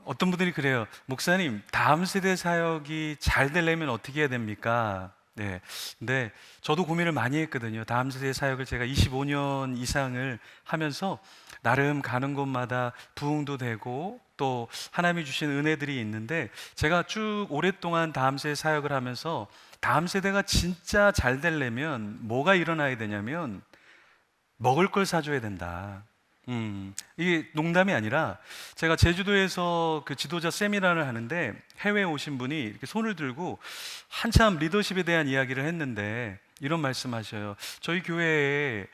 어떤 분들이 그래요. 목사님, 다음 세대 사역이 잘 되려면 어떻게 해야 됩니까? 네. 근데 저도 고민을 많이 했거든요. 다음 세대 사역을 제가 25년 이상을 하면서 나름 가는 곳마다 부흥도 되고 또 하나님이 주신 은혜들이 있는데, 제가 쭉 오랫동안 다음 세대 사역을 하면서 다음 세대가 진짜 잘 되려면 뭐가 일어나야 되냐면 먹을 걸 사줘야 된다. 이게 농담이 아니라, 제가 제주도에서 그 지도자 세미나를 하는데 해외에 오신 분이 이렇게 손을 들고 한참 리더십에 대한 이야기를 했는데 이런 말씀하셔요. 저희 교회에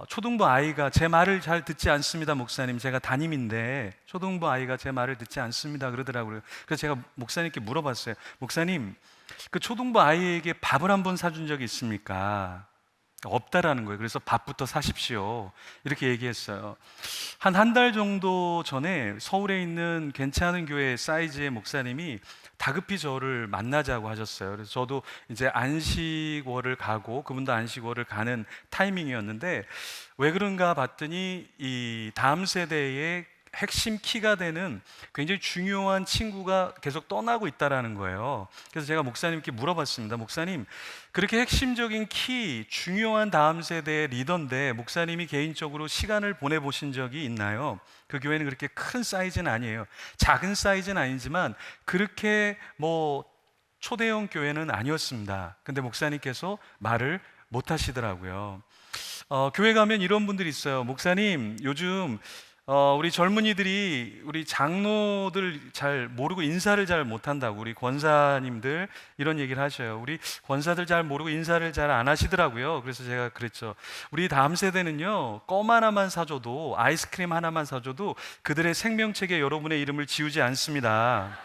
초등부 아이가 제 말을 잘 듣지 않습니다, 목사님. 제가 담임인데 초등부 아이가 제 말을 듣지 않습니다 그러더라고요. 그래서 제가 목사님께 물어봤어요. 목사님, 그 초등부 아이에게 밥을 한번 사준 적이 있습니까? 없다라는 거예요. 그래서 밥부터 사십시오, 이렇게 얘기했어요. 한 달 정도 전에 서울에 있는 괜찮은 교회 사이즈의 목사님이 다급히 저를 만나자고 하셨어요. 그래서 저도 이제 안식월을 가고 그분도 안식월을 가는 타이밍이었는데, 왜 그런가 봤더니 이 다음 세대의 핵심 키가 되는 굉장히 중요한 친구가 계속 떠나고 있다라는 거예요. 그래서 제가 목사님께 물어봤습니다. 목사님, 그렇게 핵심적인 키, 중요한 다음 세대의 리더인데 목사님이 개인적으로 시간을 보내보신 적이 있나요? 그 교회는 그렇게 큰 사이즈는 아니에요. 작은 사이즈는 아니지만 그렇게 뭐 초대형 교회는 아니었습니다. 근데 목사님께서 말을 못 하시더라고요. 교회 가면 이런 분들이 있어요. 목사님, 요즘 우리 젊은이들이 우리 장로들 잘 모르고 인사를 잘 못한다고, 우리 권사님들 이런 얘기를 하셔요. 우리 권사들 잘 모르고 인사를 잘 안 하시더라고요. 그래서 제가 그랬죠. 우리 다음 세대는요, 껌 하나만 사줘도, 아이스크림 하나만 사줘도 그들의 생명책에 여러분의 이름을 지우지 않습니다.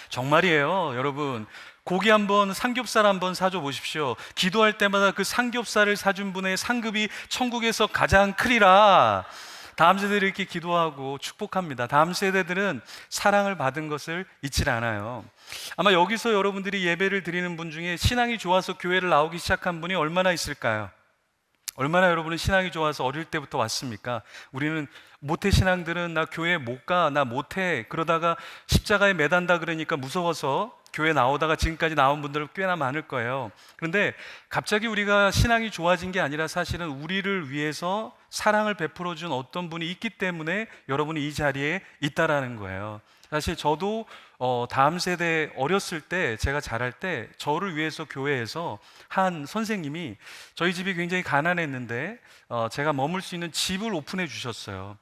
정말이에요, 여러분. 고기 한번, 삼겹살 한번 사줘 보십시오. 기도할 때마다 그 삼겹살을 사준 분의 상급이 천국에서 가장 크리라. 다음 세대를 이렇게 기도하고 축복합니다. 다음 세대들은 사랑을 받은 것을 잊질 않아요. 아마 여기서 여러분들이 예배를 드리는 분 중에 신앙이 좋아서 교회를 나오기 시작한 분이 얼마나 있을까요? 얼마나 여러분은 신앙이 좋아서 어릴 때부터 왔습니까? 우리는 모태 신앙들은 나 교회 못 가, 나 못해, 그러다가 십자가에 매단다 그러니까 무서워서 교회 나오다가 지금까지 나온 분들은 꽤나 많을 거예요. 그런데 갑자기 우리가 신앙이 좋아진 게 아니라 사실은 우리를 위해서 사랑을 베풀어 준 어떤 분이 있기 때문에 여러분이 이 자리에 있다라는 거예요. 사실 저도 다음 세대 어렸을 때, 제가 자랄 때 저를 위해서 교회에서 한 선생님이, 저희 집이 굉장히 가난했는데 제가 머물 수 있는 집을 오픈해 주셨어요.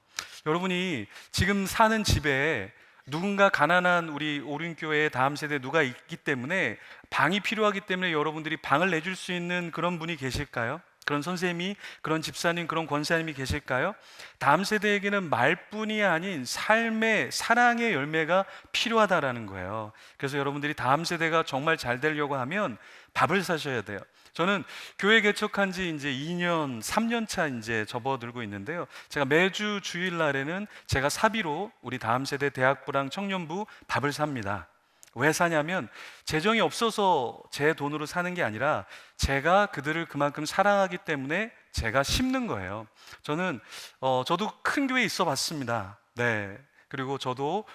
여러분이 지금 사는 집에 누군가 가난한 우리 오륜교회의 다음 세대 누가 있기 때문에 방이 필요하기 때문에 여러분들이 방을 내줄 수 있는 그런 분이 계실까요? 그런 선생님이, 그런 집사님, 그런 권사님이 계실까요? 다음 세대에게는 말뿐이 아닌 삶의, 사랑의 열매가 필요하다라는 거예요. 그래서 여러분들이 다음 세대가 정말 잘 되려고 하면 밥을 사셔야 돼요. 저는 교회 개척한 지 이제 2년, 3년 차 이제 접어들고 있는데요. 제가 매주 주일날에는 제가 사비로 우리 다음 세대 대학부랑 청년부 밥을 삽니다. 왜 사냐면 재정이 없어서 제 돈으로 사는 게 아니라 제가 그들을 그만큼 사랑하기 때문에 제가 심는 거예요. 저도 큰 교회에 있어 봤습니다. 네. 그리고 저도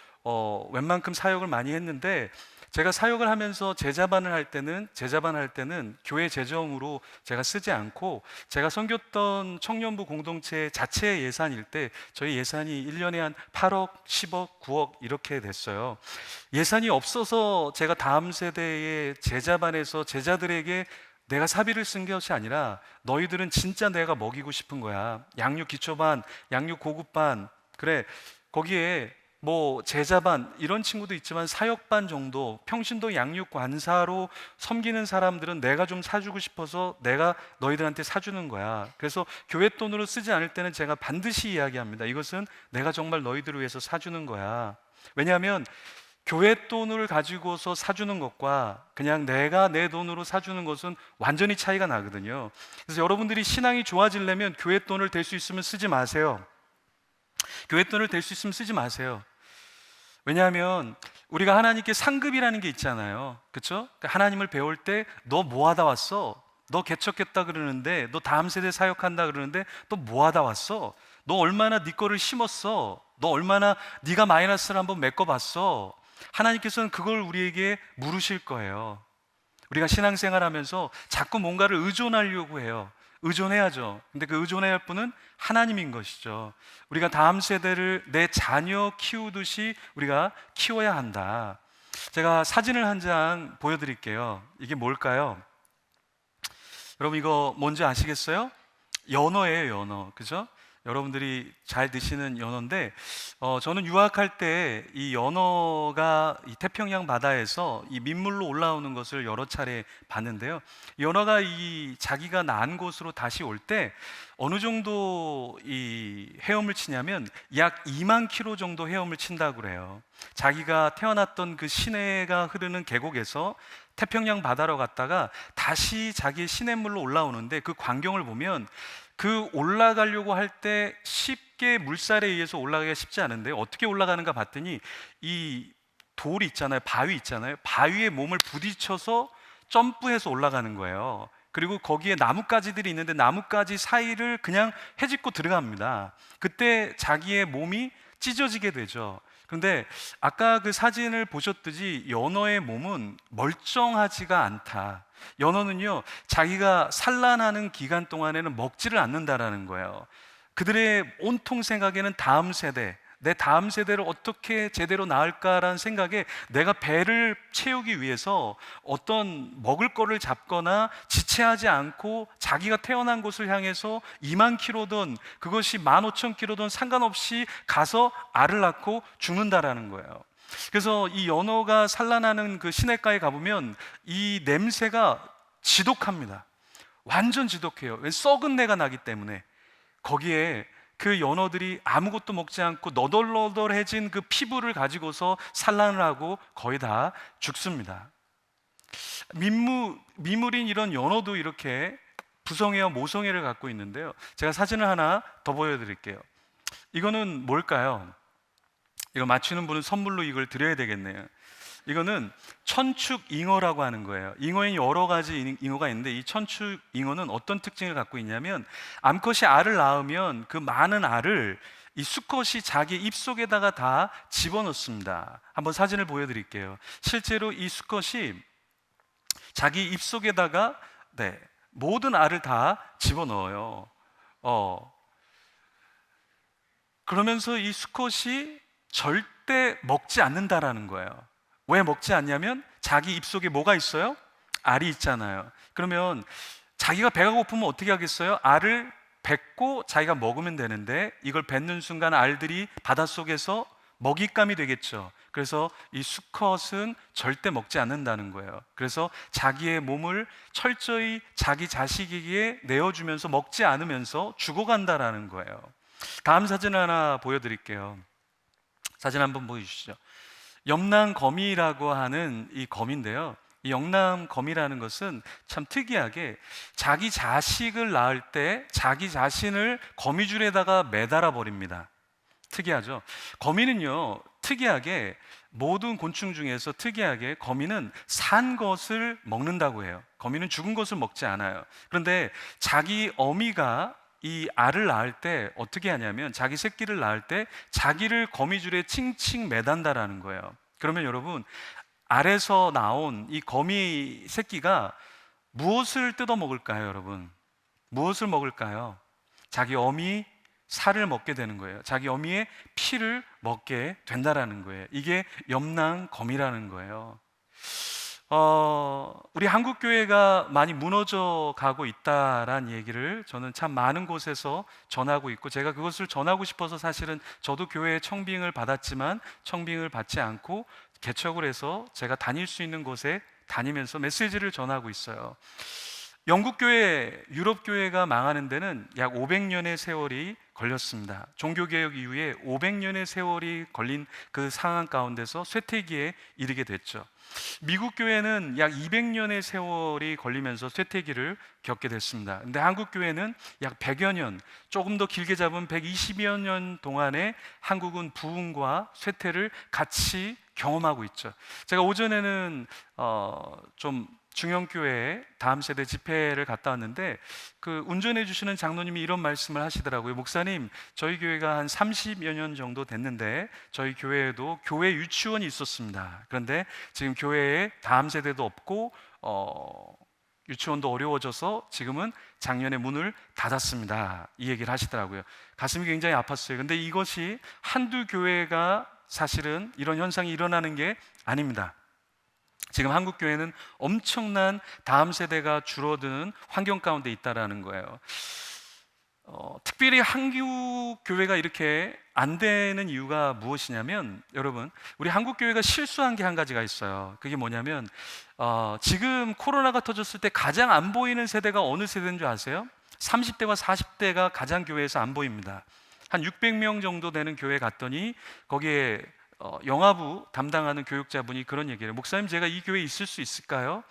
웬만큼 사역을 많이 했는데, 제가 사역을 하면서 제자반을 할 때는 교회 재정으로 제가 쓰지 않고, 제가 섬겼던 청년부 공동체 자체 예산일 때 저희 예산이 1년에 한 8억, 10억, 9억 이렇게 됐어요. 예산이 없어서 제가 다음 세대의 제자반에서 제자들에게 내가 사비를 쓴 것이 아니라, 너희들은 진짜 내가 먹이고 싶은 거야. 양육 기초반, 양육 고급반, 그래, 거기에 뭐 제자반 이런 친구도 있지만 사역반 정도, 평신도 양육 관사로 섬기는 사람들은 내가 좀 사주고 싶어서 내가 너희들한테 사주는 거야. 그래서 교회 돈으로 쓰지 않을 때는 제가 반드시 이야기합니다. 이것은 내가 정말 너희들을 위해서 사주는 거야. 왜냐하면 교회 돈을 가지고서 사주는 것과 그냥 내가 내 돈으로 사주는 것은 완전히 차이가 나거든요. 그래서 여러분들이 신앙이 좋아지려면 교회 돈을 댈 수 있으면 쓰지 마세요. 교회 돈을 댈 수 있으면 쓰지 마세요. 왜냐하면 우리가 하나님께 상급이라는 게 있잖아요. 그렇죠? 하나님을 배울 때 너 뭐 하다 왔어? 너 개척했다 그러는데, 너 다음 세대 사역한다 그러는데 또 뭐 하다 왔어? 너 얼마나 네 거를 심었어? 너 얼마나 네가 마이너스를 한번 메꿔봤어? 하나님께서는 그걸 우리에게 물으실 거예요. 우리가 신앙생활하면서 자꾸 뭔가를 의존하려고 해요. 의존해야죠. 근데 그 의존해야 할 분은 하나님인 것이죠. 우리가 다음 세대를 내 자녀 키우듯이 우리가 키워야 한다. 제가 사진을 한 장 보여드릴게요. 이게 뭘까요? 여러분 이거 뭔지 아시겠어요? 연어예요, 연어. 그죠? 여러분들이 잘 드시는 연어인데, 저는 유학할 때 이 연어가 이 태평양 바다에서 이 민물로 올라오는 것을 여러 차례 봤는데요. 연어가 이 자기가 난 곳으로 다시 올 때 어느 정도 이 헤엄을 치냐면 약 2만 킬로 정도 헤엄을 친다고 그래요. 자기가 태어났던 그 시내가 흐르는 계곡에서 태평양 바다로 갔다가 다시 자기의 시냇물로 올라오는데 그 광경을 보면 그 올라가려고 할 때 쉽게 물살에 의해서 올라가기가 쉽지 않은데 어떻게 올라가는가 봤더니 이 돌이 있잖아요. 바위 있잖아요. 바위에 몸을 부딪혀서 점프해서 올라가는 거예요. 그리고 거기에 나뭇가지들이 있는데 나뭇가지 사이를 그냥 헤집고 들어갑니다. 그때 자기의 몸이 찢어지게 되죠. 그런데 아까 그 사진을 보셨듯이 연어의 몸은 멀쩡하지가 않다. 연어는요, 자기가 산란하는 기간 동안에는 먹지를 않는다라는 거예요. 그들의 온통 생각에는 다음 세대, 내 다음 세대를 어떻게 제대로 낳을까라는 생각에 내가 배를 채우기 위해서 어떤 먹을 거를 잡거나 지체하지 않고 자기가 태어난 곳을 향해서 2만 킬로든 그것이 15,000킬로든 상관없이 가서 알을 낳고 죽는다라는 거예요. 그래서 이 연어가 산란하는 그 시냇가에 가보면 이 냄새가 지독합니다. 완전 지독해요. 썩은 내가 나기 때문에. 거기에 그 연어들이 아무것도 먹지 않고 너덜너덜해진 그 피부를 가지고서 산란을 하고 거의 다 죽습니다. 미물인 이런 연어도 이렇게 부성애와 모성애를 갖고 있는데요. 제가 사진을 하나 더 보여드릴게요. 이거는 뭘까요? 이거 맞추는 분은 선물로 이걸 드려야 되겠네요. 이거는 천축잉어라고 하는 거예요. 잉어에는 여러 가지 잉어가 있는데 이 천축잉어는 어떤 특징을 갖고 있냐면 암컷이 알을 낳으면 그 많은 알을 이 수컷이 자기 입속에다가 다 집어넣습니다. 한번 사진을 보여드릴게요. 실제로 이 수컷이 자기 입속에다가 모든 알을 다 집어넣어요. 그러면서 이 수컷이 절대 먹지 않는다라는 거예요. 왜 먹지 않냐면 자기 입속에 뭐가 있어요? 알이 있잖아요. 그러면 자기가 배가 고프면 어떻게 하겠어요? 알을 뱉고 자기가 먹으면 되는데 이걸 뱉는 순간 알들이 바닷속에서 먹잇감이 되겠죠. 그래서 이 수컷은 절대 먹지 않는다는 거예요. 그래서 자기의 몸을 철저히 자기 자식에게 내어주면서 먹지 않으면서 죽어간다라는 거예요. 다음 사진 하나 보여드릴게요. 사진 한번 보여주시죠. 염남거미라고 하는 이 거미인데요. 이 염남거미라는 것은 참 특이하게 자기 자식을 낳을 때 자기 자신을 거미줄에다가 매달아 버립니다. 특이하죠. 거미는요, 특이하게 모든 곤충 중에서 특이하게 거미는 산 것을 먹는다고 해요. 거미는 죽은 것을 먹지 않아요. 그런데 자기 어미가 이 알을 낳을 때 어떻게 하냐면 자기 새끼를 낳을 때 자기를 거미줄에 칭칭 매단다라는 거예요. 그러면 여러분, 알에서 나온 이 거미 새끼가 무엇을 뜯어 먹을까요, 여러분? 무엇을 먹을까요? 자기 어미 살을 먹게 되는 거예요. 자기 어미의 피를 먹게 된다라는 거예요. 이게 염낭거미라는 거예요. 우리 한국 교회가 많이 무너져 가고 있다라는 얘기를 저는 참 많은 곳에서 전하고 있고, 제가 그것을 전하고 싶어서 사실은 저도 교회에 청빙을 받았지만 청빙을 받지 않고 개척을 해서 제가 다닐 수 있는 곳에 다니면서 메시지를 전하고 있어요. 영국 교회, 유럽 교회가 망하는 데는 약 500년의 세월이 걸렸습니다. 종교개혁 이후에 500년의 세월이 걸린 그 상황 가운데서 쇠퇴기에 이르게 됐죠. 미국 교회는 약 200년의 세월이 걸리면서 쇠퇴기를 겪게 됐습니다. 근데 한국 교회는 약 100여 년, 조금 더 길게 잡으면 120여 년 동안에 한국은 부흥과 쇠퇴를 같이 경험하고 있죠. 제가 오전에는 좀 중형교회에 다음 세대 집회를 갔다 왔는데 그 운전해 주시는 장로님이 이런 말씀을 하시더라고요. 목사님, 저희 교회가 한 30여 년 정도 됐는데 저희 교회에도 교회 유치원이 있었습니다. 그런데 지금 교회에 다음 세대도 없고 유치원도 어려워져서 지금은 작년에 문을 닫았습니다. 이 얘기를 하시더라고요. 가슴이 굉장히 아팠어요. 근데 이것이 한두 교회가 사실은 이런 현상이 일어나는 게 아닙니다. 지금 한국 교회는 엄청난 다음 세대가 줄어드는 환경 가운데 있다라는 거예요. 특별히 한국 교회가 이렇게 안 되는 이유가 무엇이냐면, 여러분, 우리 한국 교회가 실수한 게 한 가지가 있어요. 그게 뭐냐면 지금 코로나가 터졌을 때 가장 안 보이는 세대가 어느 세대인 줄 아세요? 30대와 40대가 가장 교회에서 안 보입니다. 한 600명 정도 되는 교회 갔더니 거기에 영화부 담당하는 교육자분이 그런 얘기를 해요. 목사님, 제가 이 교회에 있을 수 있을까요?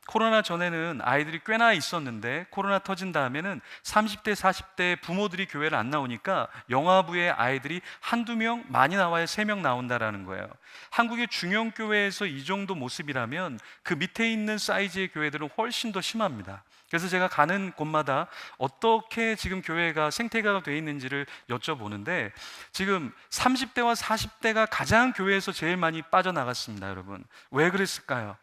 코로나 전에는 아이들이 꽤나 있었는데 코로나 터진 다음에는 30대, 40대 부모들이 교회를 안 나오니까 영화부의 아이들이 한두 명, 많이 나와야 3명 나온다라는 거예요. 한국의 중형교회에서 이 정도 모습이라면 그 밑에 있는 사이즈의 교회들은 훨씬 더 심합니다. 그래서 제가 가는 곳마다 어떻게 지금 교회가 생태계가 되어 있는지를 여쭤보는데, 지금 30대와 40대가 가장 교회에서 제일 많이 빠져나갔습니다. 여러분, 왜 그랬을까요?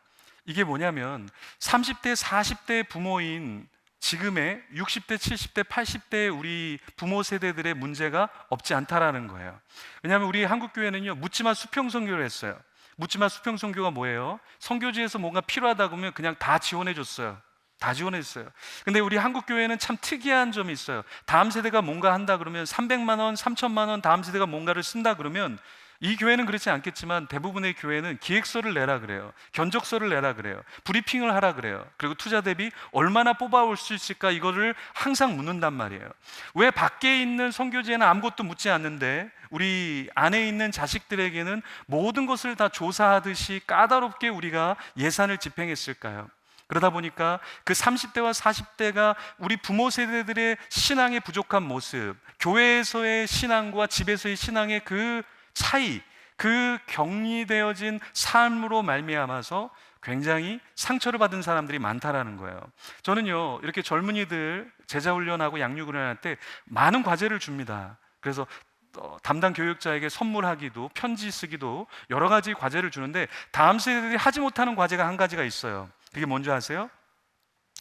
이게 뭐냐면 30대, 40대 부모인 지금의 60대, 70대, 80대 우리 부모 세대들의 문제가 없지 않다라는 거예요. 왜냐하면 우리 한국교회는요, 묻지마 수평선교를 했어요. 묻지마 수평선교가 뭐예요? 선교지에서 뭔가 필요하다 그러면 그냥 다 지원해 줬어요. 다 지원했어요. 근데 우리 한국교회는 참 특이한 점이 있어요. 다음 세대가 뭔가 한다 그러면 300만 원, 3천만 원 다음 세대가 뭔가를 쓴다 그러면, 이 교회는 그렇지 않겠지만 대부분의 교회는 기획서를 내라 그래요. 견적서를 내라 그래요. 브리핑을 하라 그래요. 그리고 투자 대비 얼마나 뽑아올 수 있을까, 이거를 항상 묻는단 말이에요. 왜 밖에 있는 선교지에는 아무것도 묻지 않는데 우리 안에 있는 자식들에게는 모든 것을 다 조사하듯이 까다롭게 우리가 예산을 집행했을까요? 그러다 보니까 그 30대와 40대가 우리 부모 세대들의 신앙의 부족한 모습, 교회에서의 신앙과 집에서의 신앙의 그 차이, 그 격리되어진 삶으로 말미암아서 굉장히 상처를 받은 사람들이 많다라는 거예요. 저는요, 이렇게 젊은이들 제자훈련하고 양육훈련할 때 많은 과제를 줍니다. 그래서 담당 교육자에게 선물하기도, 편지 쓰기도 여러 가지 과제를 주는데 다음 세대들이 하지 못하는 과제가 한 가지가 있어요. 그게 뭔지 아세요?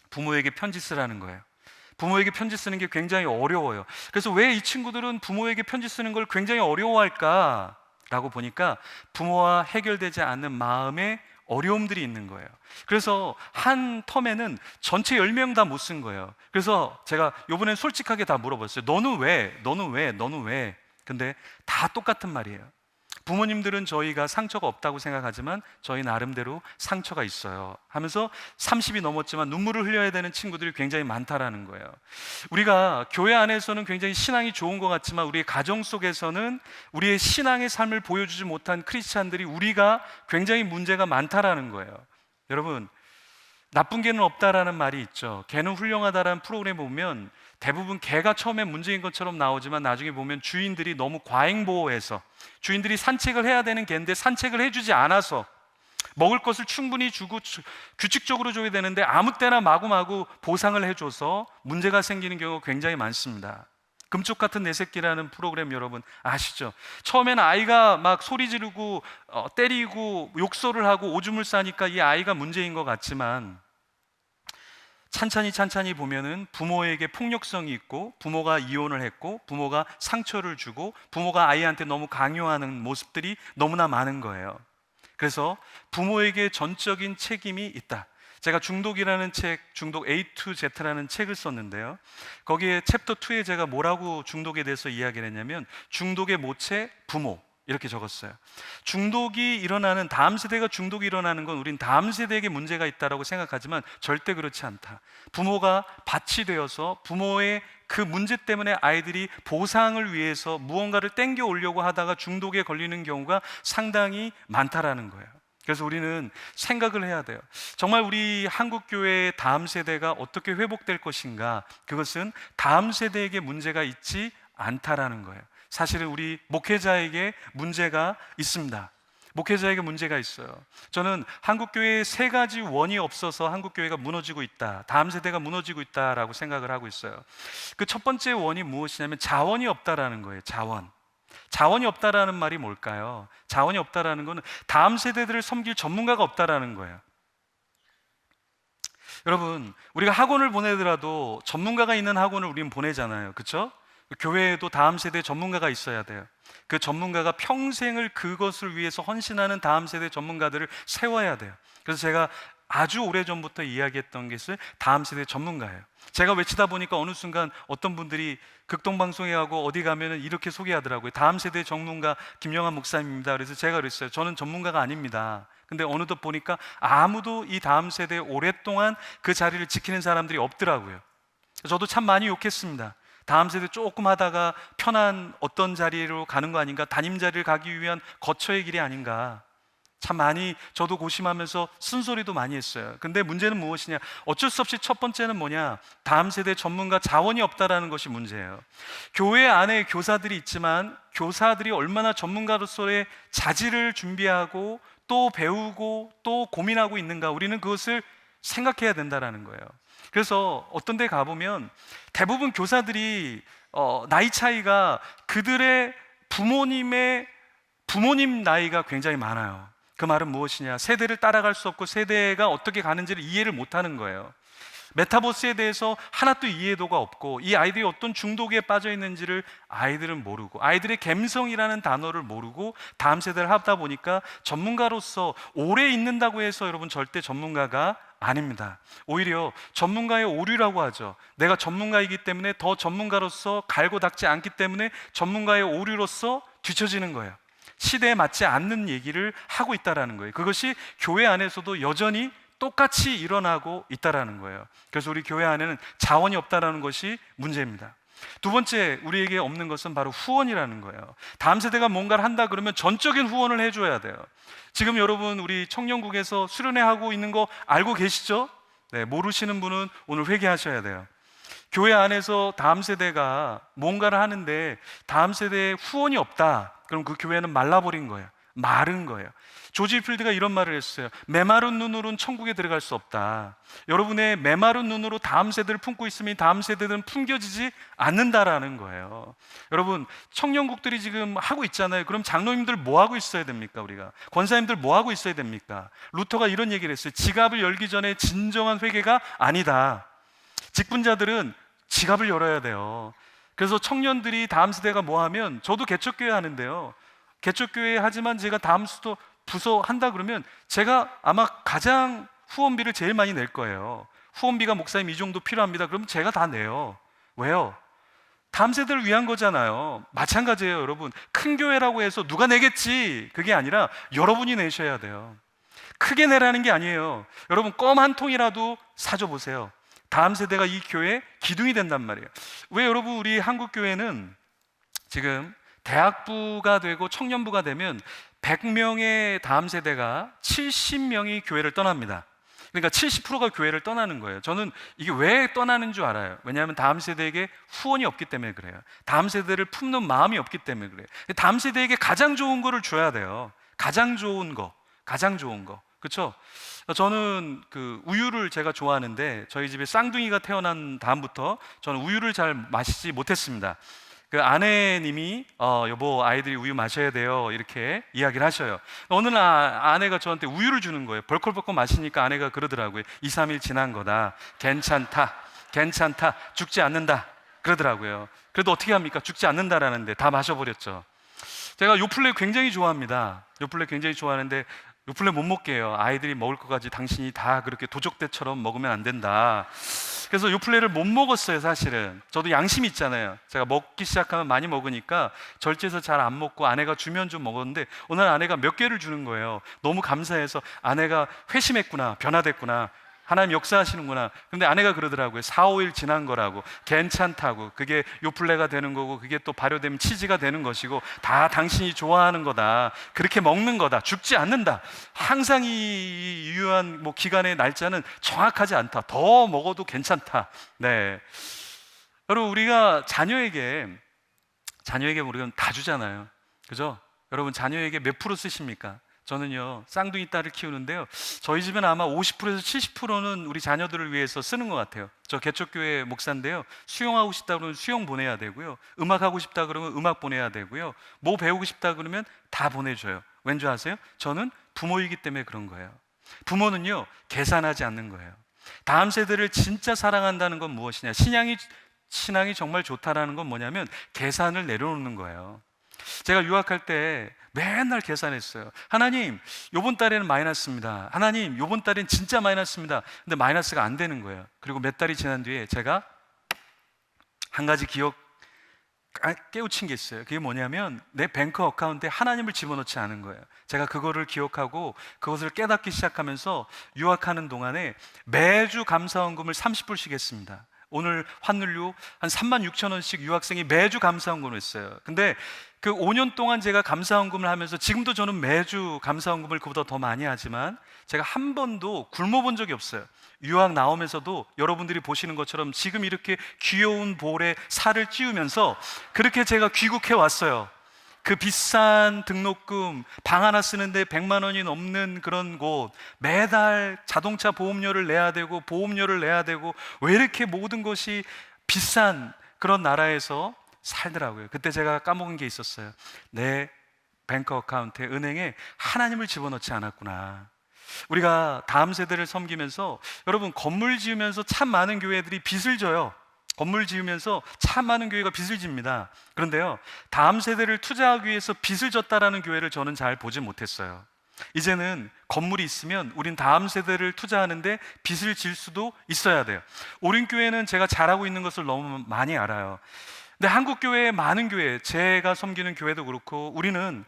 부모에게 편지 쓰라는 거예요. 부모에게 편지 쓰는 게 굉장히 어려워요. 그래서 왜 이 친구들은 부모에게 편지 쓰는 걸 굉장히 어려워할까? 라고 보니까 부모와 해결되지 않는 마음의 어려움들이 있는 거예요. 그래서 한 텀에는 전체 10명 다 못 쓴 거예요. 그래서 제가 이번엔 솔직하게 다 물어봤어요. 너는 왜? 너는 왜? 너는 왜? 근데 다 똑같은 말이에요. 부모님들은 저희가 상처가 없다고 생각하지만 저희 나름대로 상처가 있어요 하면서 30이 넘었지만 눈물을 흘려야 되는 친구들이 굉장히 많다라는 거예요. 우리가 교회 안에서는 굉장히 신앙이 좋은 것 같지만 우리의 가정 속에서는 우리의 신앙의 삶을 보여주지 못한 크리스찬들이 우리가 굉장히 문제가 많다라는 거예요. 여러분, 나쁜 개는 없다라는 말이 있죠. 개는 훌륭하다라는 프로그램 보면 대부분 개가 처음에 문제인 것처럼 나오지만 나중에 보면 주인들이 너무 과잉보호해서, 주인들이 산책을 해야 되는 개인데 산책을 해주지 않아서, 먹을 것을 충분히 주고 규칙적으로 줘야 되는데 아무 때나 마구마구 보상을 해줘서 문제가 생기는 경우가 굉장히 많습니다. 금쪽 같은 내 새끼라는 프로그램 여러분 아시죠? 처음에는 아이가 막 소리 지르고 때리고 욕설을 하고 오줌을 싸니까 이 아이가 문제인 것 같지만 찬찬히 보면은 부모에게 폭력성이 있고, 부모가 이혼을 했고, 부모가 상처를 주고, 부모가 아이한테 너무 강요하는 모습들이 너무나 많은 거예요. 그래서 부모에게 전적인 책임이 있다. 제가 중독이라는 책, 중독 A to Z라는 책을 썼는데요, 거기에 챕터 2에 제가 뭐라고 중독에 대해서 이야기를 했냐면 중독의 모체 부모, 이렇게 적었어요. 중독이 일어나는, 다음 세대가 중독이 일어나는 건 우린 다음 세대에게 문제가 있다라고 생각하지만 절대 그렇지 않다. 부모가 밭이 되어서 부모의 그 문제 때문에 아이들이 보상을 위해서 무언가를 땡겨 오려고 하다가 중독에 걸리는 경우가 상당히 많다라는 거예요. 그래서 우리는 생각을 해야 돼요. 정말 우리 한국교회의 다음 세대가 어떻게 회복될 것인가, 그것은 다음 세대에게 문제가 있지 않다라는 거예요. 사실은 우리 목회자에게 문제가 있습니다. 목회자에게 문제가 있어요. 저는 한국교회에 세 가지 원이 없어서 한국교회가 무너지고 있다, 다음 세대가 무너지고 있다라고 생각을 하고 있어요. 그 첫 번째 원이 무엇이냐면 자원이 없다라는 거예요. 자원이 없다라는 말이 뭘까요? 자원이 없다라는 거는 다음 세대들을 섬길 전문가가 없다라는 거예요. 여러분, 우리가 학원을 보내더라도 전문가가 있는 학원을 우리는 보내잖아요. 그렇죠? 교회에도 다음 세대 전문가가 있어야 돼요. 그 전문가가 평생을 그것을 위해서 헌신하는 다음 세대 전문가들을 세워야 돼요. 그래서 제가 아주 오래전부터 이야기했던 것은 다음 세대 전문가예요. 제가 외치다 보니까 어느 순간 어떤 분들이 극동방송에 가고 어디 가면은 이렇게 소개하더라고요. 다음 세대 전문가 김영환 목사님입니다. 그래서 제가 그랬어요. 저는 전문가가 아닙니다. 근데 어느덧 보니까 아무도 이 다음 세대에 오랫동안 그 자리를 지키는 사람들이 없더라고요. 저도 참 많이 욕했습니다. 다음 세대 조금 하다가 편한 어떤 자리로 가는 거 아닌가, 담임 자리를 가기 위한 거처의 길이 아닌가, 참 많이 저도 고심하면서 쓴소리도 많이 했어요. 근데 문제는 무엇이냐, 어쩔 수 없이 첫 번째는 뭐냐, 다음 세대 전문가 자원이 없다라는 것이 문제예요. 교회 안에 교사들이 있지만 교사들이 얼마나 전문가로서의 자질을 준비하고 또 배우고 또 고민하고 있는가, 우리는 그것을 생각해야 된다라는 거예요. 그래서 어떤 데 가보면 대부분 교사들이 나이 차이가 그들의 부모님 나이가 굉장히 많아요. 그 말은 무엇이냐, 세대를 따라갈 수 없고 세대가 어떻게 가는지를 이해를 못하는 거예요. 메타버스에 대해서 하나도 이해도가 없고 이 아이들이 어떤 중독에 빠져 있는지를 아이들은 모르고, 아이들의 감성이라는 단어를 모르고 다음 세대를 하다 보니까 전문가로서 오래 있는다고 해서 여러분 절대 전문가가 아닙니다. 오히려 전문가의 오류라고 하죠. 내가 전문가이기 때문에 더 전문가로서 갈고 닦지 않기 때문에 전문가의 오류로서 뒤처지는 거예요. 시대에 맞지 않는 얘기를 하고 있다라는 거예요. 그것이 교회 안에서도 여전히 똑같이 일어나고 있다라는 거예요. 그래서 우리 교회 안에는 자원이 없다라는 것이 문제입니다. 두 번째, 우리에게 없는 것은 바로 후원이라는 거예요. 다음 세대가 뭔가를 한다 그러면 전적인 후원을 해줘야 돼요. 지금 여러분 우리 청년국에서 수련회 하고 있는 거 알고 계시죠? 네, 모르시는 분은 오늘 회개하셔야 돼요. 교회 안에서 다음 세대가 뭔가를 하는데 다음 세대에 후원이 없다, 그럼 그 교회는 말라버린 거예요. 마른 거예요. 조지 필드가 이런 말을 했어요. 메마른 눈으로는 천국에 들어갈 수 없다. 여러분의 메마른 눈으로 다음 세대를 품고 있으면 다음 세대들은 품겨지지 않는다라는 거예요. 여러분, 청년국들이 지금 하고 있잖아요. 그럼 장로님들 뭐 하고 있어야 됩니까? 우리가 권사님들 뭐 하고 있어야 됩니까? 루터가 이런 얘기를 했어요. 지갑을 열기 전에 진정한 회개가 아니다. 직분자들은 지갑을 열어야 돼요. 그래서 청년들이 다음 세대가 뭐 하면, 저도 개척교회 하는데요, 개척교회 하지만 제가 다음 수도 부서 한다 그러면 제가 아마 가장 후원비를 제일 많이 낼 거예요. 후원비가 목사님 이 정도 필요합니다. 그럼 제가 다 내요. 왜요? 다음 세대를 위한 거잖아요. 마찬가지예요, 여러분. 큰 교회라고 해서 누가 내겠지, 그게 아니라 여러분이 내셔야 돼요. 크게 내라는 게 아니에요. 여러분, 껌 한 통이라도 사줘 보세요. 다음 세대가 이 교회의 기둥이 된단 말이에요. 왜 여러분, 우리 한국 교회는 지금 대학부가 되고 청년부가 되면 100명의 다음 세대가 70명이 교회를 떠납니다. 그러니까 70%가 교회를 떠나는 거예요. 저는 이게 왜 떠나는 줄 알아요. 왜냐하면 다음 세대에게 후원이 없기 때문에 그래요. 다음 세대를 품는 마음이 없기 때문에 그래요. 다음 세대에게 가장 좋은 거를 줘야 돼요. 가장 좋은 거. 그렇죠? 저는 그 우유를 제가 좋아하는데 저희 집에 쌍둥이가 태어난 다음부터 저는 우유를 잘 마시지 못했습니다. 그 아내님이 여보, 아이들이 우유 마셔야 돼요, 이렇게 이야기를 하셔요. 어느 날 아내가 저한테 우유를 주는 거예요. 벌컥벌컥 마시니까 아내가 그러더라고요. 2, 3일 지난 거다. 괜찮다. 죽지 않는다. 그러더라고요. 그래도 어떻게 합니까? 죽지 않는다라는데 다 마셔버렸죠. 제가 요플레 굉장히 좋아합니다. 요플레 굉장히 좋아하는데 요플레 못 먹게 해요. 아이들이 먹을 것까지 당신이 다 그렇게 도적대처럼 먹으면 안 된다. 그래서 요플레를 못 먹었어요. 사실은 저도 양심이 있잖아요. 제가 먹기 시작하면 많이 먹으니까 절제해서 잘 안 먹고 아내가 주면 좀 먹었는데 오늘 아내가 몇 개를 주는 거예요. 너무 감사해서 아내가 회심했구나, 변화됐구나, 하나님 역사하시는구나. 근데 아내가 그러더라고요. 4, 5일 지난 거라고, 괜찮다고, 그게 요플레가 되는 거고 그게 또 발효되면 치즈가 되는 것이고 다 당신이 좋아하는 거다, 그렇게 먹는 거다, 죽지 않는다. 항상 이 유효한 기간의 날짜는 정확하지 않다. 더 먹어도 괜찮다. 네, 여러분, 우리가 자녀에게 우리가 다 주잖아요. 그죠? 여러분, 자녀에게 몇 프로 쓰십니까? 저는요, 쌍둥이 딸을 키우는데요, 저희 집은 아마 50%에서 70%는 우리 자녀들을 위해서 쓰는 것 같아요. 저 개척교회 목사인데요, 수영하고 싶다 그러면 수영 보내야 되고요, 음악 하고 싶다 그러면 음악 보내야 되고요, 뭐 배우고 싶다 그러면 다 보내줘요. 왠지 아세요? 저는 부모이기 때문에 그런 거예요. 부모는요, 계산하지 않는 거예요. 다음 세대를 진짜 사랑한다는 건 무엇이냐? 신앙이 정말 좋다라는 건 뭐냐면 계산을 내려놓는 거예요. 제가 유학할 때 맨날 계산했어요. 하나님, 요번 달에는 마이너스입니다. 하나님, 요번 달엔 진짜 마이너스입니다. 근데 마이너스가 안 되는 거예요. 그리고 몇 달이 지난 뒤에 제가 한 가지 깨우친 게 있어요. 그게 뭐냐면 내 뱅크 어카운트에 하나님을 집어넣지 않은 거예요. 제가 그거를 기억하고 그것을 깨닫기 시작하면서 유학하는 동안에 매주 감사원금을 30불씩 했습니다. 오늘 환율로 한 36,000원씩 유학생이 매주 감사원금을 했어요. 근데 그 5년 동안 제가 감사원금을 하면서, 지금도 저는 매주 감사원금을 그보다 더 많이 하지만 제가 한 번도 굶어본 적이 없어요. 유학 나오면서도 여러분들이 보시는 것처럼 지금 이렇게 귀여운 볼에 살을 찌우면서 그렇게 제가 귀국해 왔어요. 그 비싼 등록금, 방 하나 쓰는데 100만 원이 넘는 그런 곳, 매달 자동차 보험료를 내야 되고 보험료를 내야 되고, 왜 이렇게 모든 것이 비싼 그런 나라에서 살더라고요. 그때 제가 까먹은 게 있었어요. 내 뱅크 어카운트에, 은행에 하나님을 집어넣지 않았구나. 우리가 다음 세대를 섬기면서, 여러분, 건물 지으면서 참 많은 교회들이 빚을 져요. 건물 지으면서 참 많은 교회가 빚을 집니다. 그런데요, 다음 세대를 투자하기 위해서 빚을 졌다라는 교회를 저는 잘 보지 못했어요. 이제는 건물이 있으면 우린 다음 세대를 투자하는데 빚을 질 수도 있어야 돼요. 오륜교회는 제가 잘하고 있는 것을 너무 많이 알아요. 근데 한국 교회의 많은 교회, 제가 섬기는 교회도 그렇고, 우리는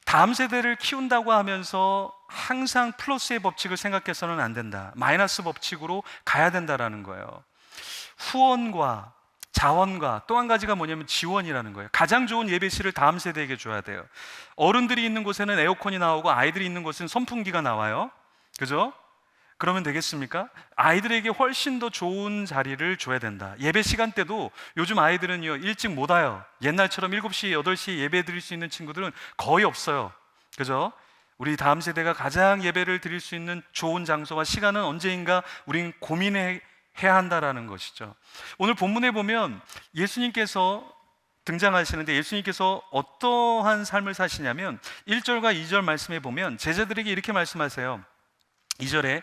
다음 세대를 키운다고 하면서 항상 플러스의 법칙을 생각해서는 안 된다, 마이너스 법칙으로 가야 된다라는 거예요. 후원과 자원과 또 한 가지가 뭐냐면 지원이라는 거예요. 가장 좋은 예배실을 다음 세대에게 줘야 돼요. 어른들이 있는 곳에는 에어컨이 나오고 아이들이 있는 곳은 선풍기가 나와요. 그죠? 그러면 되겠습니까? 아이들에게 훨씬 더 좋은 자리를 줘야 된다. 예배 시간대도 요즘 아이들은요, 일찍 못 와요. 옛날처럼 7시, 8시에 예배 드릴 수 있는 친구들은 거의 없어요. 그죠? 우리 다음 세대가 가장 예배를 드릴 수 있는 좋은 장소와 시간은 언제인가 우린 고민해야 한다라는 것이죠. 오늘 본문에 보면 예수님께서 등장하시는데, 예수님께서 어떠한 삶을 사시냐면 1절과 2절 말씀에 보면 제자들에게 이렇게 말씀하세요. 2절에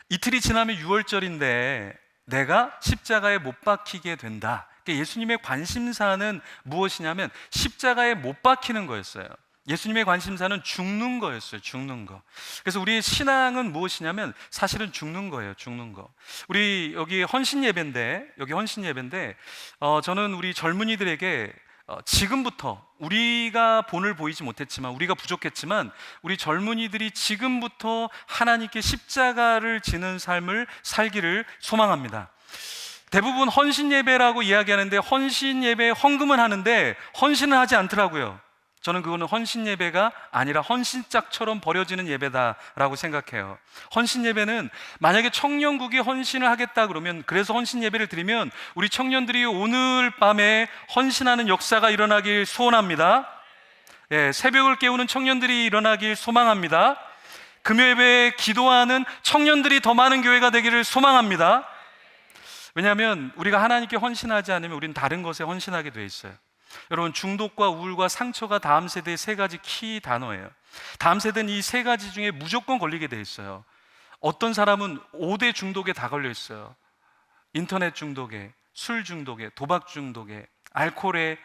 이틀이 지나면 6월절인데 내가 십자가에 못 박히게 된다. 그러니까 예수님의 관심사는 무엇이냐면 십자가에 못 박히는 거였어요. 예수님의 관심사는 죽는 거였어요. 죽는 거. 그래서 우리의 신앙은 무엇이냐면 사실은 죽는 거예요. 죽는 거. 우리 여기 헌신 예배인데, 저는 우리 젊은이들에게 지금부터, 우리가 본을 보이지 못했지만, 우리가 부족했지만 우리 젊은이들이 지금부터 하나님께 십자가를 지는 삶을 살기를 소망합니다. 대부분 헌신 예배라고 이야기하는데, 헌신 예배에 헌금은 하는데 헌신은 하지 않더라고요. 저는 그거는 헌신 예배가 아니라 헌신짝처럼 버려지는 예배다라고 생각해요. 헌신 예배는, 만약에 청년국이 헌신을 하겠다 그러면, 그래서 헌신 예배를 드리면 우리 청년들이 오늘 밤에 헌신하는 역사가 일어나길 소원합니다. 새벽을 깨우는 청년들이 일어나길 소망합니다. 금요 예배에 기도하는 청년들이 더 많은 교회가 되기를 소망합니다. 왜냐하면 우리가 하나님께 헌신하지 않으면 우리는 다른 것에 헌신하게 돼 있어요. 여러분, 중독과 우울과 상처가 다음 세대의 세 가지 키 단어예요. 다음 세대는 이 세 가지 중에 무조건 걸리게 돼 있어요. 어떤 사람은 5대 중독에 다 걸려 있어요. 인터넷 중독에, 술 중독에, 도박 중독에, 알코올에,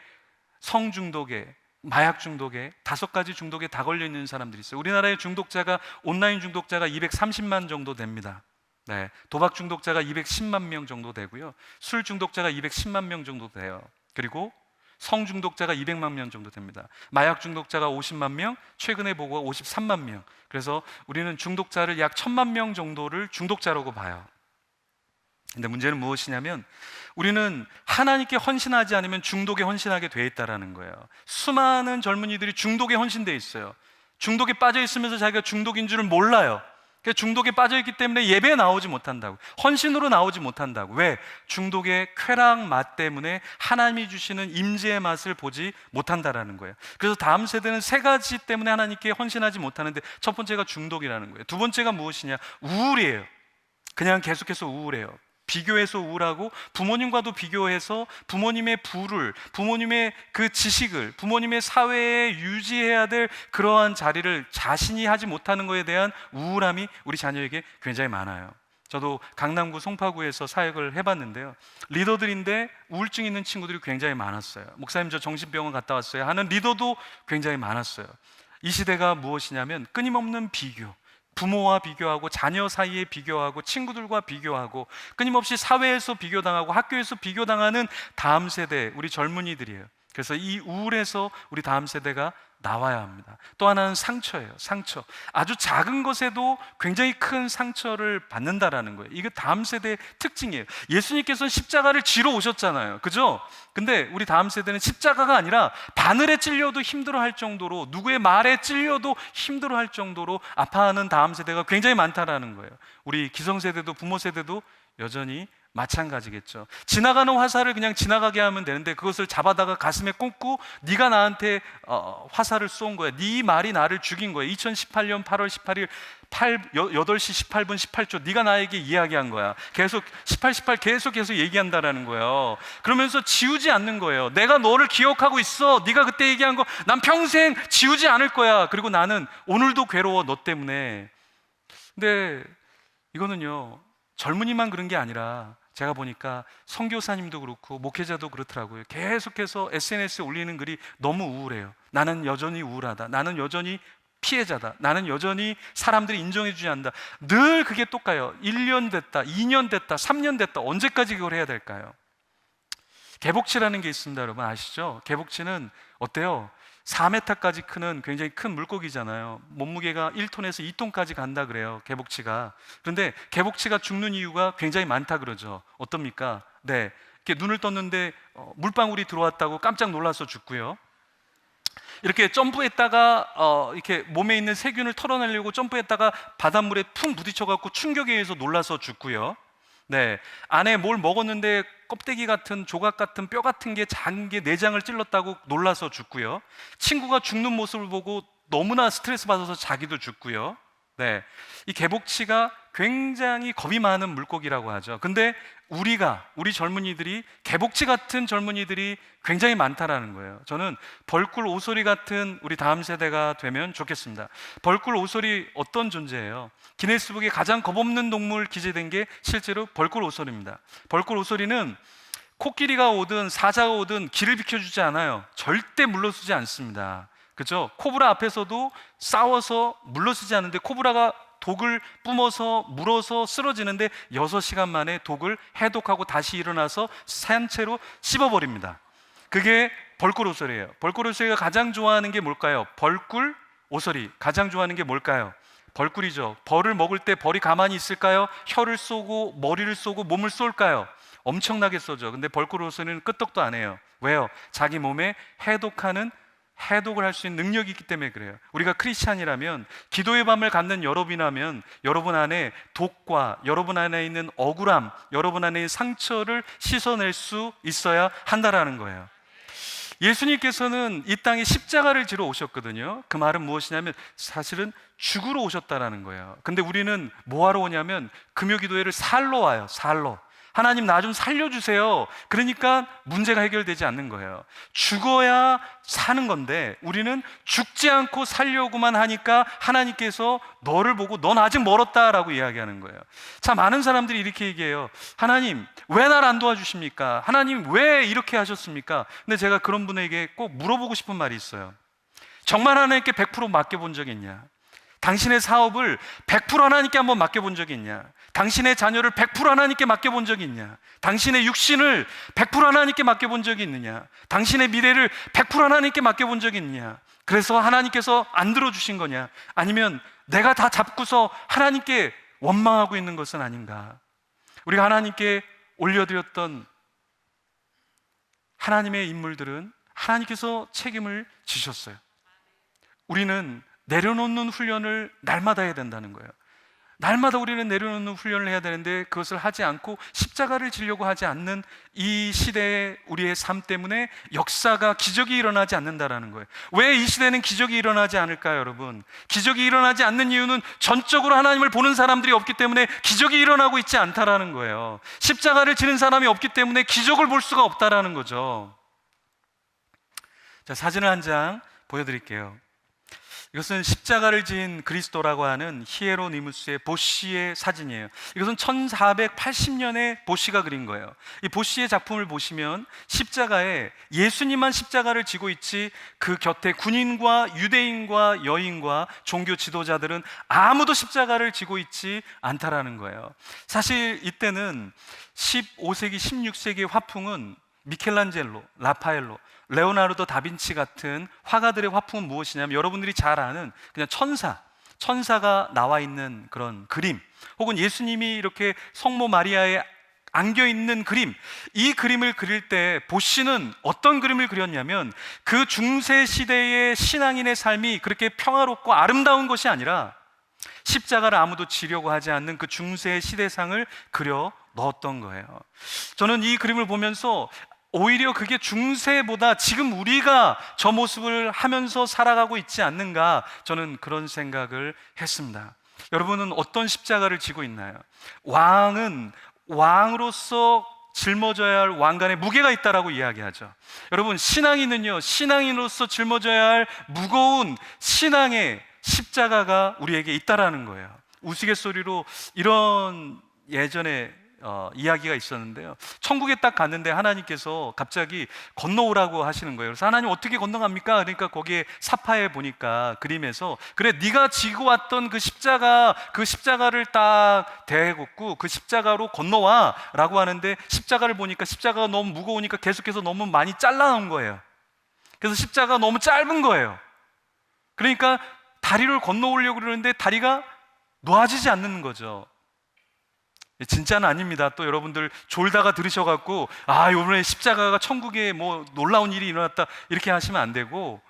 성 중독에, 마약 중독에, 5가지 중독에 다 걸려 있는 사람들이 있어요. 우리나라의 중독자가, 온라인 중독자가 230만 정도 됩니다. 도박 중독자가 210만 명 정도 되고요, 술 중독자가 210만 명 정도 돼요. 그리고 성 중독자가 200만 명 정도 됩니다. 마약 중독자가 50만 명, 최근에 보고가 53만 명. 그래서 우리는 중독자를 약 1000만 명 정도를 중독자라고 봐요. 근데 문제는 무엇이냐면, 우리는 하나님께 헌신하지 않으면 중독에 헌신하게 돼 있다는 거예요. 수많은 젊은이들이 중독에 헌신돼 있어요. 중독에 빠져 있으면서 자기가 중독인 줄을 몰라요. 그 중독에 빠져있기 때문에 예배에 나오지 못한다고, 헌신으로 나오지 못한다고. 왜? 중독의 쾌락 맛 때문에 하나님이 주시는 임재의 맛을 보지 못한다라는 거예요. 그래서 다음 세대는 세 가지 때문에 하나님께 헌신하지 못하는데, 첫 번째가 중독이라는 거예요. 두 번째가 무엇이냐? 우울이에요. 그냥 계속해서 우울해요. 비교해서 우울하고, 부모님과도 비교해서 부모님의 부를, 부모님의 그 지식을, 부모님의 사회에 유지해야 될 그러한 자리를 자신이 하지 못하는 것에 대한 우울함이 우리 자녀에게 굉장히 많아요. 저도 강남구 송파구에서 사역을 해봤는데요, 리더들인데 우울증 있는 친구들이 굉장히 많았어요. 목사님 저 정신병원 갔다 왔어요 하는 리더도 굉장히 많았어요. 이 시대가 무엇이냐면 끊임없는 비교, 부모와 비교하고, 자녀 사이에 비교하고, 친구들과 비교하고, 끊임없이 사회에서 비교당하고, 학교에서 비교당하는 다음 세대, 우리 젊은이들이에요. 그래서 이 우울에서 우리 다음 세대가 나와야 합니다. 또 하나는 상처예요. 상처. 아주 작은 것에도 굉장히 큰 상처를 받는다라는 거예요. 이게 다음 세대의 특징이에요. 예수님께서는 십자가를 지러 오셨잖아요, 그죠? 근데 우리 다음 세대는 십자가가 아니라 바늘에 찔려도 힘들어할 정도로, 누구의 말에 찔려도 힘들어할 정도로 아파하는 다음 세대가 굉장히 많다라는 거예요. 우리 기성세대도 부모 세대도 여전히 마찬가지겠죠. 지나가는 화살을 그냥 지나가게 하면 되는데, 그것을 잡아다가 가슴에 꽂고 네가 나한테 화살을 쏜 거야, 네 말이 나를 죽인 거야. 2018년 8월 18일 8시 18분 18초 네가 나에게 이야기한 거야. 계속 18 계속 얘기한다라는 거예요. 그러면서 지우지 않는 거예요. 내가 너를 기억하고 있어. 네가 그때 얘기한 거 난 평생 지우지 않을 거야. 그리고 나는 오늘도 괴로워, 너 때문에. 근데 이거는요, 젊은이만 그런 게 아니라 제가 보니까 선교사님도 그렇고 목회자도 그렇더라고요. 계속해서 SNS에 올리는 글이 너무 우울해요. 나는 여전히 우울하다. 나는 여전히 피해자다. 나는 여전히 사람들이 인정해주지 않는다. 늘 그게 똑같아요. 1년 됐다, 2년 됐다, 3년 됐다. 언제까지 그걸 해야 될까요? 개복치라는 게 있습니다. 여러분 아시죠? 개복치는 어때요? 4m까지 크는 굉장히 큰 물고기잖아요. 몸무게가 1톤에서 2톤까지 간다 그래요, 개복치가. 그런데 개복치가 죽는 이유가 굉장히 많다 그러죠. 어떻습니까? 네, 이렇게 눈을 떴는데 물방울이 들어왔다고 깜짝 놀라서 죽고요. 이렇게 점프했다가 이렇게 몸에 있는 세균을 털어내려고 점프했다가 바닷물에 풍 부딪혀갖고 충격에 의해서 놀라서 죽고요. 네, 안에 뭘 먹었는데 껍데기 같은, 조각 같은, 뼈 같은 게 작은 게 내장을 찔렀다고 놀라서 죽고요. 친구가 죽는 모습을 보고 너무나 스트레스 받아서 자기도 죽고요. 네, 이 개복치가 굉장히 겁이 많은 물고기라고 하죠. 근데 우리 젊은이들이, 개복치 같은 젊은이들이 굉장히 많다라는 거예요. 저는 벌꿀 오소리 같은 우리 다음 세대가 되면 좋겠습니다. 벌꿀 오소리 어떤 존재예요? 기네스북에 가장 겁없는 동물 기재된 게 실제로 벌꿀 오소리입니다. 벌꿀 오소리는 코끼리가 오든 사자가 오든 길을 비켜주지 않아요. 절대 물러서지 않습니다. 그렇죠? 코브라 앞에서도 싸워서 물러서지 않는데, 코브라가 독을 뿜어서 물어서 쓰러지는데 6시간 만에 독을 해독하고 다시 일어나서 산채로 씹어버립니다. 그게 벌꿀 오소리예요. 벌꿀 오소리가 가장 좋아하는 게 뭘까요? 벌꿀 오소리 가장 좋아하는 게 뭘까요? 벌꿀이죠. 벌을 먹을 때 벌이 가만히 있을까요? 혀를 쏘고 머리를 쏘고 몸을 쏠까요? 엄청나게 쏘죠. 근데 벌꿀 오소리는 끄떡도 안 해요. 왜요? 자기 몸에 해독을 할 수 있는 능력이 있기 때문에 그래요. 우리가 크리스찬이라면, 기도의 밤을 갖는 여러분이라면, 여러분 안에 독과 여러분 안에 있는 억울함, 여러분 안에 있는 상처를 씻어낼 수 있어야 한다라는 거예요. 예수님께서는 이 땅에 십자가를 지러 오셨거든요. 그 말은 무엇이냐면 사실은 죽으러 오셨다라는 거예요. 근데 우리는 뭐하러 오냐면 금요기도회를 살러 와요. 살러. 하나님 나 좀 살려주세요. 그러니까 문제가 해결되지 않는 거예요. 죽어야 사는 건데 우리는 죽지 않고 살려고만 하니까 하나님께서 너를 보고 넌 아직 멀었다라고 이야기하는 거예요. 자, 많은 사람들이 이렇게 얘기해요. 하나님 왜 날 안 도와주십니까? 하나님 왜 이렇게 하셨습니까? 근데 제가 그런 분에게 꼭 물어보고 싶은 말이 있어요. 정말 하나님께 100% 맡겨본 적이 있냐? 당신의 사업을 100% 하나님께 한번 맡겨본 적이 있냐? 당신의 자녀를 100% 하나님께 맡겨본 적이 있냐? 당신의 육신을 100% 하나님께 맡겨본 적이 있느냐? 당신의 미래를 100% 하나님께 맡겨본 적이 있느냐? 그래서 하나님께서 안 들어주신 거냐? 아니면 내가 다 잡고서 하나님께 원망하고 있는 것은 아닌가? 우리가 하나님께 올려드렸던 하나님의 인물들은 하나님께서 책임을 지셨어요. 우리는 내려놓는 훈련을 날마다 해야 된다는 거예요. 날마다 우리는 내려놓는 훈련을 해야 되는데 그것을 하지 않고 십자가를 지려고 하지 않는 이 시대의 우리의 삶 때문에 역사가, 기적이 일어나지 않는다라는 거예요. 왜 이 시대는 기적이 일어나지 않을까요, 여러분? 기적이 일어나지 않는 이유는 전적으로 하나님을 보는 사람들이 없기 때문에 기적이 일어나고 있지 않다라는 거예요. 십자가를 지는 사람이 없기 때문에 기적을 볼 수가 없다라는 거죠. 자, 사진을 한 장 보여드릴게요. 이것은 십자가를 지은 그리스도라고 하는 히에로니무스의 보시의 사진이에요. 이것은 1480년에 보시가 그린 거예요. 이 보시의 작품을 보시면 십자가에 예수님만 십자가를 지고 있지 그 곁에 군인과 유대인과 여인과 종교 지도자들은 아무도 십자가를 지고 있지 않다라는 거예요. 사실 이때는 15세기, 16세기의 화풍은 미켈란젤로, 라파엘로, 레오나르도 다빈치 같은 화가들의 화풍은 무엇이냐면 여러분들이 잘 아는 그냥 천사가 나와 있는 그런 그림, 혹은 예수님이 이렇게 성모 마리아에 안겨 있는 그림, 이 그림을 그릴 때 보시는 어떤 그림을 그렸냐면 그 중세 시대의 신앙인의 삶이 그렇게 평화롭고 아름다운 것이 아니라 십자가를 아무도 지려고 하지 않는 그 중세 시대상을 그려 넣었던 거예요. 저는 이 그림을 보면서 오히려 그게 중세보다 지금 우리가 저 모습을 하면서 살아가고 있지 않는가, 저는 그런 생각을 했습니다. 여러분은 어떤 십자가를 지고 있나요? 왕은 왕으로서 짊어져야 할 왕관에 무게가 있다라고 이야기하죠. 여러분, 신앙인은요, 신앙인으로서 짊어져야 할 무거운 신앙의 십자가가 우리에게 있다라는 거예요. 우스갯소리로 이런 예전에 이야기가 있었는데요. 천국에 딱 갔는데 하나님께서 갑자기 건너오라고 하시는 거예요. 그래서 하나님 어떻게 건너갑니까? 그러니까 거기에 사파에 보니까 그림에서, 그래 네가 지고 왔던 그 십자가를 딱 대고 그 십자가로 건너와 라고 하는데, 십자가를 보니까 십자가가 너무 무거우니까 계속해서 너무 많이 잘라놓은 거예요. 그래서 십자가가 너무 짧은 거예요. 그러니까 다리를 건너오려고 그러는데 다리가 놓아지지 않는 거죠. 진짜는 아닙니다. 또 여러분들 졸다가 들으셔갖고 이번에 십자가가 천국에 뭐 놀라운 일이 일어났다 이렇게 하시면 안 되고,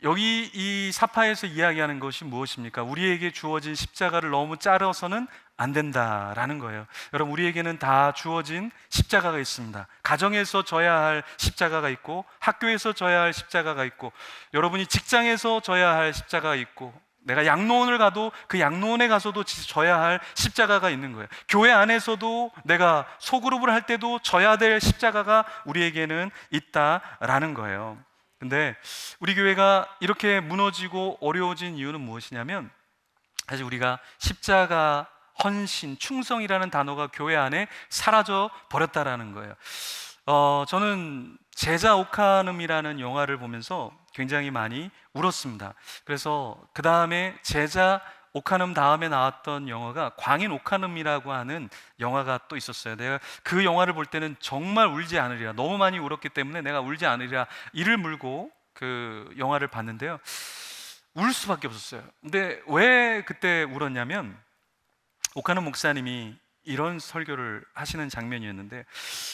여기 이 사파에서 이야기하는 것이 무엇입니까? 우리에게 주어진 십자가를 너무 자르서는 안 된다라는 거예요. 여러분, 우리에게는 다 주어진 십자가가 있습니다. 가정에서 져야 할 십자가가 있고, 학교에서 져야 할 십자가가 있고, 여러분이 직장에서 져야 할 십자가가 있고, 내가 양로원을 가도 그 양로원에 가서도 져야 할 십자가가 있는 거예요. 교회 안에서도 내가 소그룹을 할 때도 져야 될 십자가가 우리에게는 있다라는 거예요. 근데 우리 교회가 이렇게 무너지고 어려워진 이유는 무엇이냐면, 사실 우리가 십자가, 헌신, 충성이라는 단어가 교회 안에 사라져 버렸다라는 거예요. 저는 제자 오카눔이라는 영화를 보면서 굉장히 많이 울었습니다. 그래서 그 다음에 제자 오카눔 다음에 나왔던 영화가 광인 오카눔이라고 하는 영화가 또 있었어요. 내가 그 영화를 볼 때는 정말 울지 않으리라, 너무 많이 울었기 때문에 내가 울지 않으리라 이를 물고 그 영화를 봤는데요, 울 수밖에 없었어요. 근데 왜 그때 울었냐면, 오카눔 목사님이 이런 설교를 하시는 장면이었는데,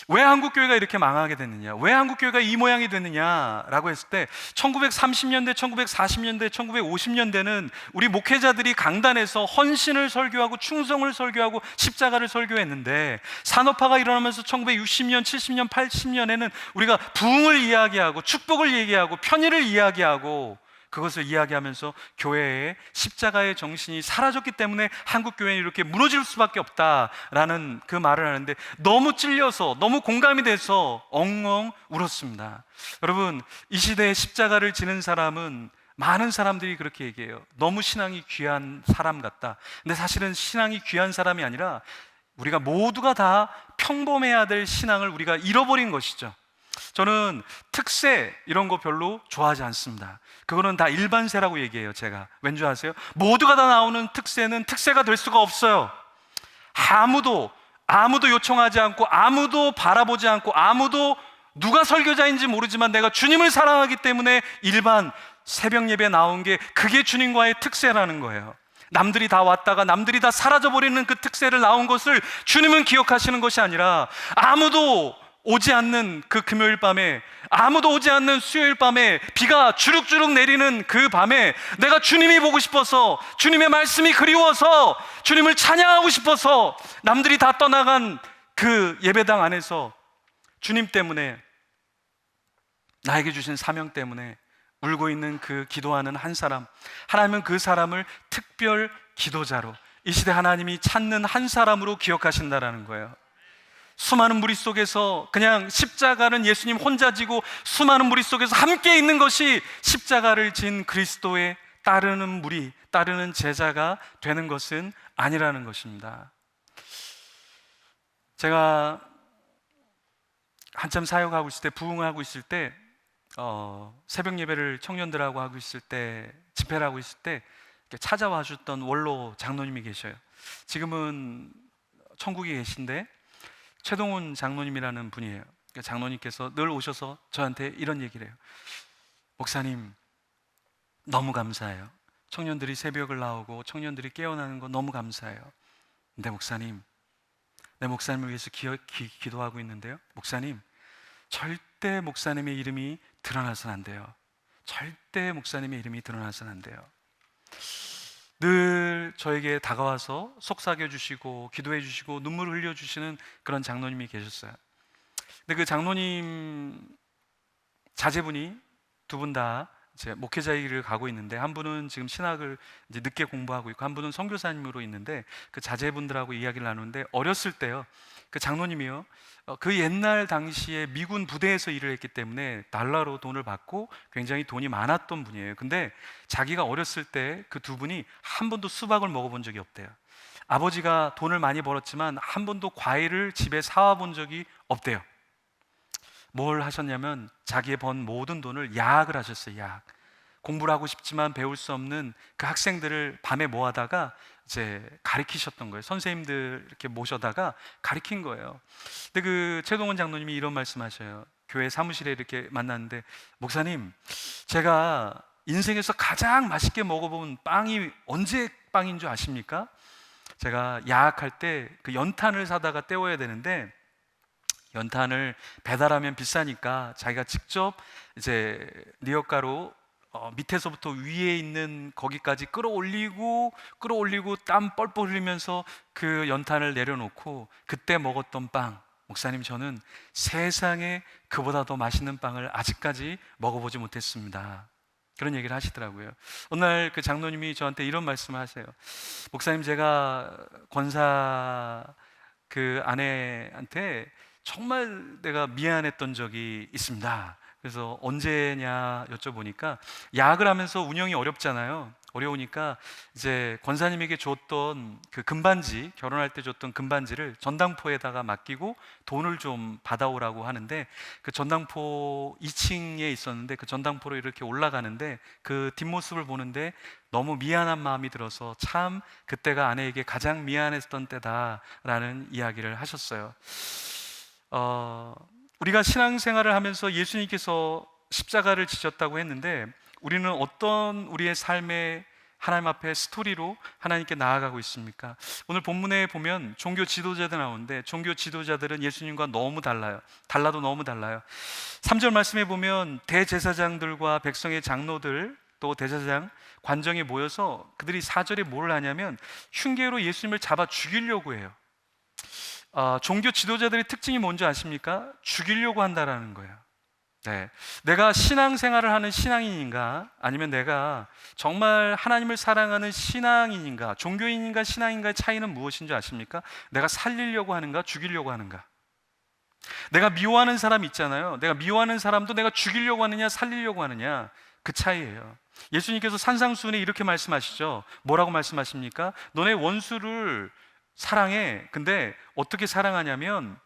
왜 한국교회가 이렇게 망하게 됐느냐, 왜 한국교회가 이 모양이 됐느냐라고 했을 때, 1930년대, 1940년대, 1950년대는 우리 목회자들이 강단에서 헌신을 설교하고 충성을 설교하고 십자가를 설교했는데, 산업화가 일어나면서 1960년, 70년, 80년에는 우리가 부흥을 이야기하고 축복을 얘기하고 편의를 이야기하고 그것을 이야기하면서 교회의 십자가의 정신이 사라졌기 때문에 한국 교회는 이렇게 무너질 수밖에 없다라는 그 말을 하는데, 너무 찔려서, 너무 공감이 돼서 엉엉 울었습니다. 여러분, 이 시대에 십자가를 지는 사람은 많은 사람들이 그렇게 얘기해요. 너무 신앙이 귀한 사람 같다. 근데 사실은 신앙이 귀한 사람이 아니라 우리가 모두가 다 평범해야 될 신앙을 우리가 잃어버린 것이죠. 저는 특세 이런 거 별로 좋아하지 않습니다. 그거는 다 일반세라고 얘기해요. 제가 왠지 아세요? 모두가 다 나오는 특세는 특세가 될 수가 없어요. 아무도 요청하지 않고, 아무도 바라보지 않고, 아무도 누가 설교자인지 모르지만 내가 주님을 사랑하기 때문에 일반 새벽 예배 나온 게, 그게 주님과의 특세라는 거예요. 남들이 다 왔다가 남들이 다 사라져버리는 그 특세를 나온 것을 주님은 기억하시는 것이 아니라, 아무도 오지 않는 그 금요일 밤에, 아무도 오지 않는 수요일 밤에, 비가 주룩주룩 내리는 그 밤에 내가 주님이 보고 싶어서, 주님의 말씀이 그리워서, 주님을 찬양하고 싶어서 남들이 다 떠나간 그 예배당 안에서 주님 때문에, 나에게 주신 사명 때문에 울고 있는 그 기도하는 한 사람, 하나님은 그 사람을 특별 기도자로, 이 시대 하나님이 찾는 한 사람으로 기억하신다라는 거예요. 수많은 무리 속에서 그냥 십자가는 예수님 혼자 지고 수많은 무리 속에서 함께 있는 것이 십자가를 진 그리스도의 따르는 무리, 따르는 제자가 되는 것은 아니라는 것입니다. 제가 한참 사역하고 있을 때, 부흥하고 있을 때, 새벽 예배를 청년들하고 하고 있을 때, 집회를 하고 있을 때 찾아와 주셨던 원로 장로님이 계셔요. 지금은 천국에 계신데 최동훈 장로님이라는 분이에요. 장로님께서 늘 오셔서 저한테 이런 얘기를 해요. 목사님, 너무 감사해요. 청년들이 새벽을 나오고 청년들이 깨어나는 거 너무 감사해요. 근데 목사님, 내 목사님을 위해서 기도하고 있는데요, 목사님, 절대 목사님의 이름이 드러나서는 안 돼요. 절대 목사님의 이름이 드러나서는 안 돼요. 늘 저에게 다가와서 속삭여 주시고 기도해 주시고 눈물을 흘려 주시는 그런 장로님이 계셨어요. 근데 그 장로님 자제분이 두 분 다 이제 목회자의 길을 가고 있는데, 한 분은 지금 신학을 이제 늦게 공부하고 있고 한 분은 선교사님으로 있는데, 그 자제분들하고 이야기를 나누는데, 어렸을 때요, 그 장로님이요, 그 옛날 당시에 미군 부대에서 일을 했기 때문에 달러로 돈을 받고 굉장히 돈이 많았던 분이에요. 근데 자기가 어렸을 때 그 두 분이 한 번도 수박을 먹어본 적이 없대요. 아버지가 돈을 많이 벌었지만 한 번도 과일을 집에 사와 본 적이 없대요. 뭘 하셨냐면 자기의 번 모든 돈을 야학을 하셨어요. 야학. 공부를 하고 싶지만 배울 수 없는 그 학생들을 밤에 모아다가 이제 가르치셨던 거예요. 선생님들 이렇게 모셔다가 가르친 거예요. 근데 그 최동원 장로님이 이런 말씀하셔요. 교회 사무실에 이렇게 만났는데, 목사님, 제가 인생에서 가장 맛있게 먹어본 빵이 언제 빵인 줄 아십니까? 제가 야학할 때 그 연탄을 사다가 때워야 되는데, 연탄을 배달하면 비싸니까 자기가 직접 이제 리어카로 밑에서부터 위에 있는 거기까지 끌어올리고 땀 뻘뻘 흘리면서 그 연탄을 내려놓고 그때 먹었던 빵, 목사님, 저는 세상에 그보다 더 맛있는 빵을 아직까지 먹어보지 못했습니다. 그런 얘기를 하시더라고요. 어느 날 그 장로님이 저한테 이런 말씀을 하세요. 목사님, 제가 권사 그 아내한테 정말 내가 미안했던 적이 있습니다. 그래서 언제냐 여쭤보니까, 야학을 하면서 운영이 어렵잖아요. 어려우니까 이제 권사님에게 줬던 그 금반지, 결혼할 때 줬던 금반지를 전당포에다가 맡기고 돈을 좀 받아오라고 하는데, 그 전당포 2층에 있었는데 그 전당포로 이렇게 올라가는데 그 뒷모습을 보는데 너무 미안한 마음이 들어서 참 그때가 아내에게 가장 미안했던 때다라는 이야기를 하셨어요. 우리가 신앙생활을 하면서 예수님께서 십자가를 지셨다고 했는데, 우리는 어떤 우리의 삶의 하나님 앞에 스토리로 하나님께 나아가고 있습니까? 오늘 본문에 보면 종교 지도자들 나오는데, 종교 지도자들은 예수님과 너무 달라요. 달라도 너무 달라요. 3절 말씀에 보면 대제사장들과 백성의 장로들, 또 대제사장 관정에 모여서 그들이 4절에 뭘 하냐면 흉계로 예수님을 잡아 죽이려고 해요. 종교 지도자들의 특징이 뭔지 아십니까? 죽이려고 한다라는 거예요. 네. 내가 신앙생활을 하는 신앙인인가, 아니면 내가 정말 하나님을 사랑하는 신앙인인가, 종교인인가 신앙인가의 차이는 무엇인지 아십니까? 내가 살리려고 하는가, 죽이려고 하는가. 내가 미워하는 사람 있잖아요. 내가 미워하는 사람도 내가 죽이려고 하느냐 살리려고 하느냐, 그 차이예요. 예수님께서 산상수훈에 이렇게 말씀하시죠. 뭐라고 말씀하십니까? 너네 원수를 사랑해. 근데 어떻게 사랑하냐면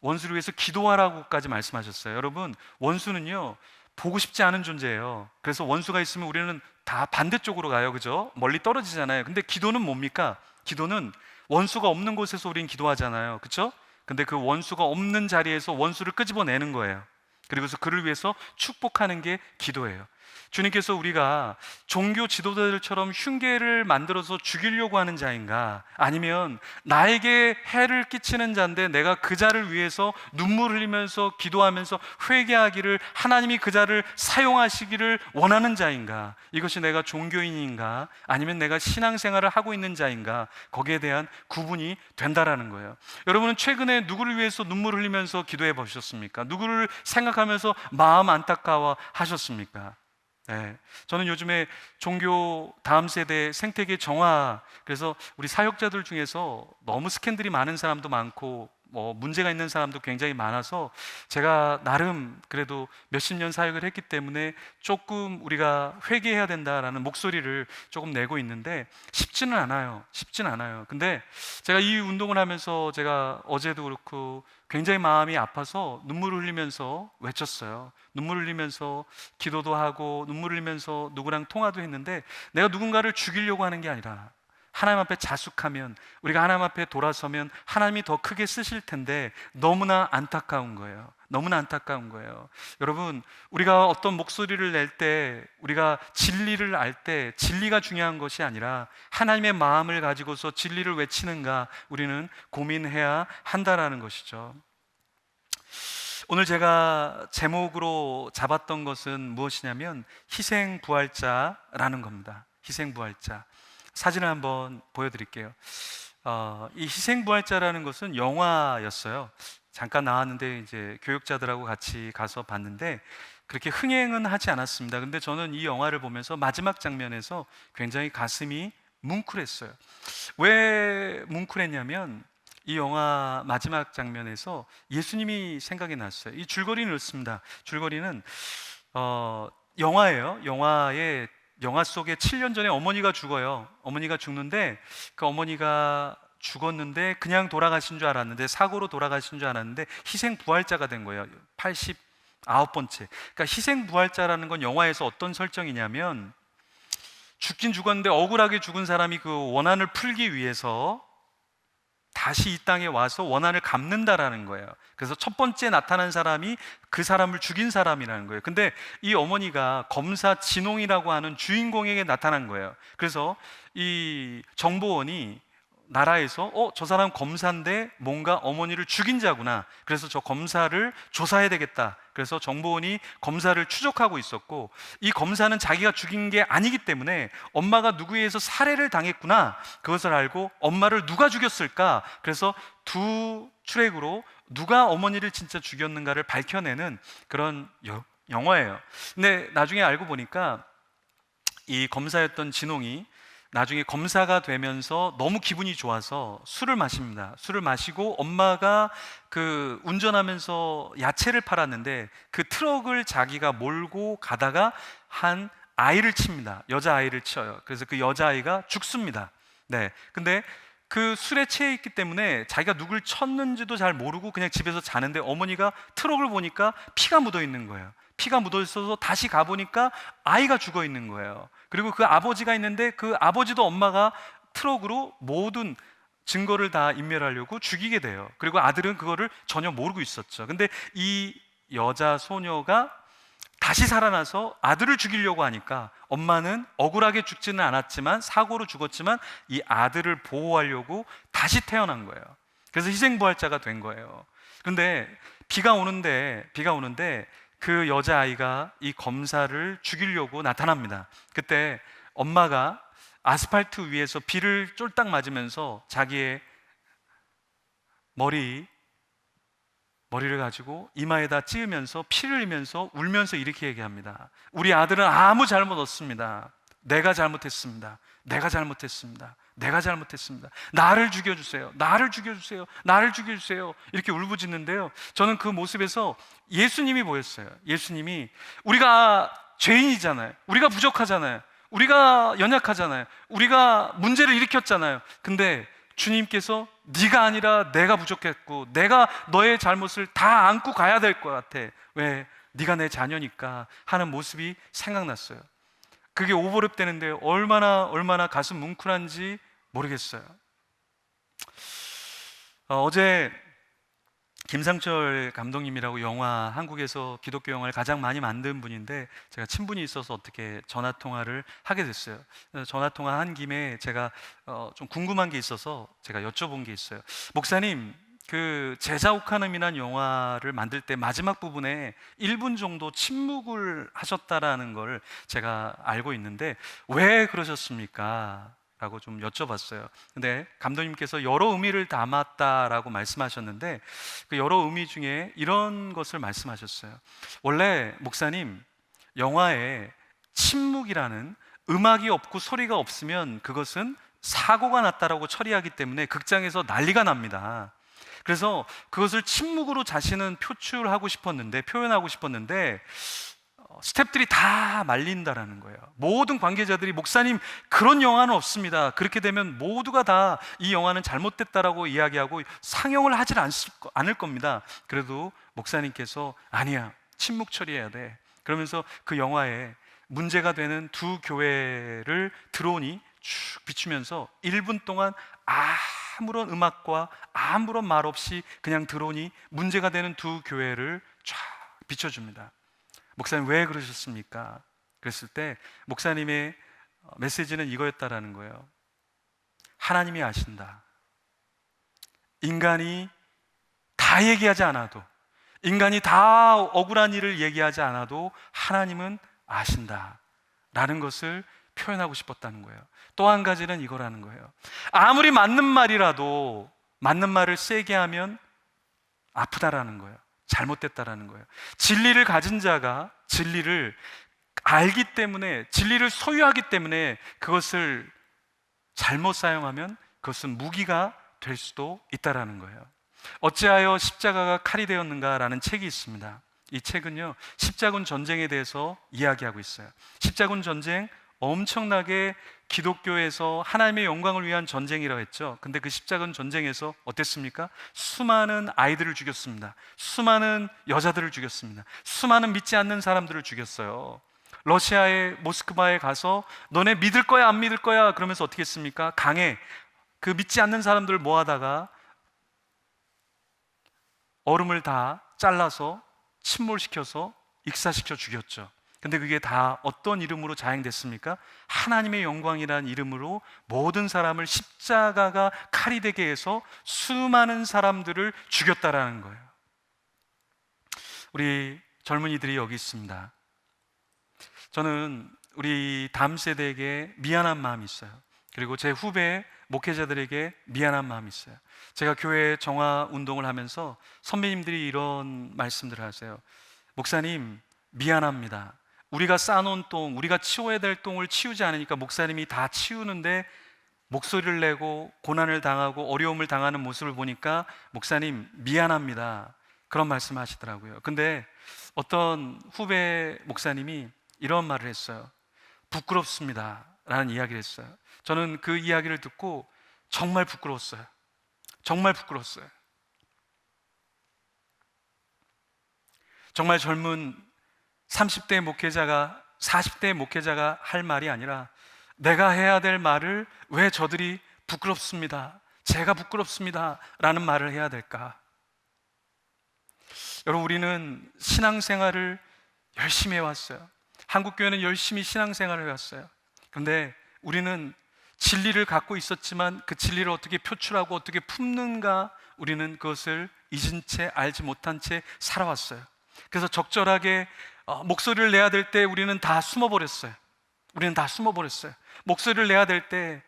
원수를 위해서 기도하라고까지 말씀하셨어요. 여러분, 원수는요 보고 싶지 않은 존재예요. 그래서 원수가 있으면 우리는 다 반대쪽으로 가요. 그죠? 멀리 떨어지잖아요. 근데 기도는 뭡니까? 기도는 원수가 없는 곳에서 우리는 기도하잖아요. 그렇죠? 근데 그 원수가 없는 자리에서 원수를 끄집어내는 거예요. 그리고서 그를 위해서 축복하는 게 기도예요. 주님께서 우리가 종교 지도자들처럼 흉계를 만들어서 죽이려고 하는 자인가, 아니면 나에게 해를 끼치는 자인데 내가 그 자를 위해서 눈물 흘리면서 기도하면서 회개하기를, 하나님이 그 자를 사용하시기를 원하는 자인가, 이것이 내가 종교인인가 아니면 내가 신앙생활을 하고 있는 자인가, 거기에 대한 구분이 된다라는 거예요. 여러분은 최근에 누구를 위해서 눈물 흘리면서 기도해 보셨습니까? 누구를 생각하면서 마음 안타까워 하셨습니까? 네. 저는 요즘에 종교 다음 세대 생태계 정화, 그래서 우리 사역자들 중에서 너무 스캔들이 많은 사람도 많고 문제가 있는 사람도 굉장히 많아서 제가 나름 그래도 몇십 년 사역을 했기 때문에 조금 우리가 회개해야 된다라는 목소리를 조금 내고 있는데 쉽지는 않아요. 근데 제가 이 운동을 하면서 제가 어제도 그렇고 굉장히 마음이 아파서 눈물을 흘리면서 외쳤어요. 눈물을 흘리면서 기도도 하고 눈물을 흘리면서 누구랑 통화도 했는데, 내가 누군가를 죽이려고 하는 게 아니라 하나님 앞에 자숙하면, 우리가 하나님 앞에 돌아서면 하나님이 더 크게 쓰실 텐데 너무나 안타까운 거예요. 너무나 안타까운 거예요. 여러분, 우리가 어떤 목소리를 낼 때, 우리가 진리를 알 때 진리가 중요한 것이 아니라 하나님의 마음을 가지고서 진리를 외치는가, 우리는 고민해야 한다라는 것이죠. 오늘 제가 제목으로 잡았던 것은 무엇이냐면 희생부활자라는 겁니다. 희생부활자. 사진을 한번 보여드릴게요. 이 희생부활자라는 것은 영화였어요. 잠깐 나왔는데 이제 교육자들하고 같이 가서 봤는데 그렇게 흥행은 하지 않았습니다. 근데 저는 이 영화를 보면서 마지막 장면에서 굉장히 가슴이 뭉클했어요. 왜 뭉클했냐면 이 영화 마지막 장면에서 예수님이 생각이 났어요. 이 줄거리는 이렇습니다. 줄거리는 영화예요. 영화 속에 7년 전에 어머니가 죽어요. 어머니가 죽는데 그 어머니가 죽었는데 그냥 돌아가신 줄 알았는데, 사고로 돌아가신 줄 알았는데 희생부활자가 된 거예요. 89번째. 그러니까 희생부활자라는 건 영화에서 어떤 설정이냐면, 죽긴 죽었는데 억울하게 죽은 사람이 그 원한을 풀기 위해서 다시 이 땅에 와서 원한을 갚는다라는 거예요. 그래서 첫 번째 나타난 사람이 그 사람을 죽인 사람이라는 거예요. 근데 이 어머니가 검사 진홍이라고 하는 주인공에게 나타난 거예요. 그래서 이 정보원이 나라에서 저 사람 검사인데 뭔가 어머니를 죽인 자구나, 그래서 저 검사를 조사해야 되겠다. 그래서 정보원이 검사를 추적하고 있었고, 이 검사는 자기가 죽인 게 아니기 때문에 엄마가 누구에 의해서 살해를 당했구나, 그것을 알고 엄마를 누가 죽였을까, 그래서 두 트랙으로 누가 어머니를 진짜 죽였는가를 밝혀내는 그런 영화예요. 근데 나중에 알고 보니까 이 검사였던 진홍이 나중에 검사가 되면서 너무 기분이 좋아서 술을 마십니다. 술을 마시고 엄마가 그 운전하면서 야채를 팔았는데 그 트럭을 자기가 몰고 가다가 한 아이를 칩니다. 여자아이를 쳐요. 그래서 그 여자아이가 죽습니다. 네. 근데 그 술에 취해 있기 때문에 자기가 누굴 쳤는지도 잘 모르고 그냥 집에서 자는데, 어머니가 트럭을 보니까 피가 묻어 있는 거예요. 피가 묻어 있어서 다시 가보니까 아이가 죽어 있는 거예요. 그리고 그 아버지가 있는데 그 아버지도 엄마가 트럭으로 모든 증거를 다 인멸하려고 죽이게 돼요. 그리고 아들은 그거를 전혀 모르고 있었죠. 근데 이 여자 소녀가 다시 살아나서 아들을 죽이려고 하니까 엄마는 억울하게 죽지는 않았지만, 사고로 죽었지만 이 아들을 보호하려고 다시 태어난 거예요. 그래서 희생부활자가 된 거예요. 그런데 비가 오는데 그 여자아이가 이 검사를 죽이려고 나타납니다. 그때 엄마가 아스팔트 위에서 비를 쫄딱 맞으면서 자기의 머리를 가지고 이마에다 찌으면서 피를 흘리면서 울면서 이렇게 얘기합니다. 우리 아들은 아무 잘못 없습니다. 내가 잘못했습니다. 나를 죽여주세요. 이렇게 울부짖는데요, 저는 그 모습에서 예수님이 보였어요. 예수님이, 우리가 죄인이잖아요. 우리가 부족하잖아요. 우리가 연약하잖아요. 우리가 문제를 일으켰잖아요. 근데 주님께서 네가 아니라 내가 부족했고 내가 너의 잘못을 다 안고 가야 될 것 같아. 왜? 네가 내 자녀니까 하는 모습이 생각났어요. 그게 오버랩되는데 얼마나 가슴 뭉클한지 모르겠어요. 어제 김상철 감독님이라고 영화, 한국에서 기독교 영화를 가장 많이 만든 분인데, 제가 친분이 있어서 어떻게 전화 통화를 하게 됐어요. 전화 통화한 김에 제가 좀 궁금한 게 있어서 제가 여쭤본 게 있어요. 목사님, 그 제자 옥하눔이라는 영화를 만들 때 마지막 부분에 1분 정도 침묵을 하셨다라는 걸 제가 알고 있는데 왜 그러셨습니까? 라고 좀 여쭤봤어요. 근데 감독님께서 여러 의미를 담았다라고 말씀하셨는데 그 여러 의미 중에 이런 것을 말씀하셨어요. 원래 목사님, 영화에 침묵이라는, 음악이 없고 소리가 없으면 그것은 사고가 났다라고 처리하기 때문에 극장에서 난리가 납니다. 그래서 그것을 침묵으로 자신은 표출하고 싶었는데, 표현하고 싶었는데 스태프들이 다 말린다라는 거예요. 모든 관계자들이 목사님, 그런 영화는 없습니다. 그렇게 되면 모두가 다 이 영화는 잘못됐다라고 이야기하고 상영을 하질 않을 겁니다. 그래도 목사님께서 아니야, 침묵 처리해야 돼. 그러면서 그 영화에 문제가 되는 두 교회를 드론이 쭉 비추면서 1분 동안 아무런 음악과 아무런 말 없이 그냥 드론이 문제가 되는 두 교회를 쫙 비춰줍니다. 목사님, 왜 그러셨습니까? 그랬을 때 목사님의 메시지는 이거였다라는 거예요. 하나님이 아신다. 인간이 다 얘기하지 않아도, 인간이 다 억울한 일을 얘기하지 않아도 하나님은 아신다 라는 것을 표현하고 싶었다는 거예요. 또 한 가지는 이거라는 거예요. 아무리 맞는 말이라도 맞는 말을 세게 하면 아프다라는 거예요. 잘못됐다라는 거예요. 진리를 가진 자가 진리를 알기 때문에, 진리를 소유하기 때문에 그것을 잘못 사용하면 그것은 무기가 될 수도 있다라는 거예요. 어찌하여 십자가가 칼이 되었는가라는 책이 있습니다. 이 책은요, 십자군 전쟁에 대해서 이야기하고 있어요. 십자군 전쟁, 엄청나게 기독교에서 하나님의 영광을 위한 전쟁이라고 했죠. 근데 그 십자군 전쟁에서 어땠습니까? 수많은 아이들을 죽였습니다. 수많은 여자들을 죽였습니다. 수많은 믿지 않는 사람들을 죽였어요. 러시아의 모스크바에 가서 너네 믿을 거야 안 믿을 거야 그러면서 어떻게 했습니까? 강에 그 믿지 않는 사람들을 모아다가 얼음을 다 잘라서 침몰시켜서 익사시켜 죽였죠. 근데 그게 다 어떤 이름으로 자행됐습니까? 하나님의 영광이라는 이름으로 모든 사람을 십자가가 칼이 되게 해서 수많은 사람들을 죽였다라는 거예요. 우리 젊은이들이 여기 있습니다. 저는 우리 다음 세대에게 미안한 마음이 있어요. 그리고 제 후배 목회자들에게 미안한 마음이 있어요. 제가 교회 정화 운동을 하면서 선배님들이 이런 말씀들을 하세요. 목사님, 미안합니다. 우리가 쌓아놓은 똥, 우리가 치워야 될 똥을 치우지 않으니까 목사님이 다 치우는데 목소리를 내고 고난을 당하고 어려움을 당하는 모습을 보니까 목사님 미안합니다, 그런 말씀 하시더라고요. 근데 어떤 후배 목사님이 이런 말을 했어요. 부끄럽습니다 라는 이야기를 했어요. 저는 그 이야기를 듣고 정말 부끄러웠어요. 정말 부끄러웠어요. 정말 젊은 30대 목회자가 40대 목회자가 할 말이 아니라 내가 해야 될 말을 왜 저들이 부끄럽습니다, 제가 부끄럽습니다 라는 말을 해야 될까? 여러분, 우리는 신앙생활을 열심히 해왔어요. 한국교회는 열심히 신앙생활을 해왔어요. 그런데 우리는 진리를 갖고 있었지만 그 진리를 어떻게 표출하고 어떻게 품는가, 우리는 그것을 잊은 채, 알지 못한 채 살아왔어요. 그래서 적절하게 목소리를 내야 될 때 우리는 다 숨어버렸어요. 우리는 다 숨어버렸어요. 목소리를 내야 될 때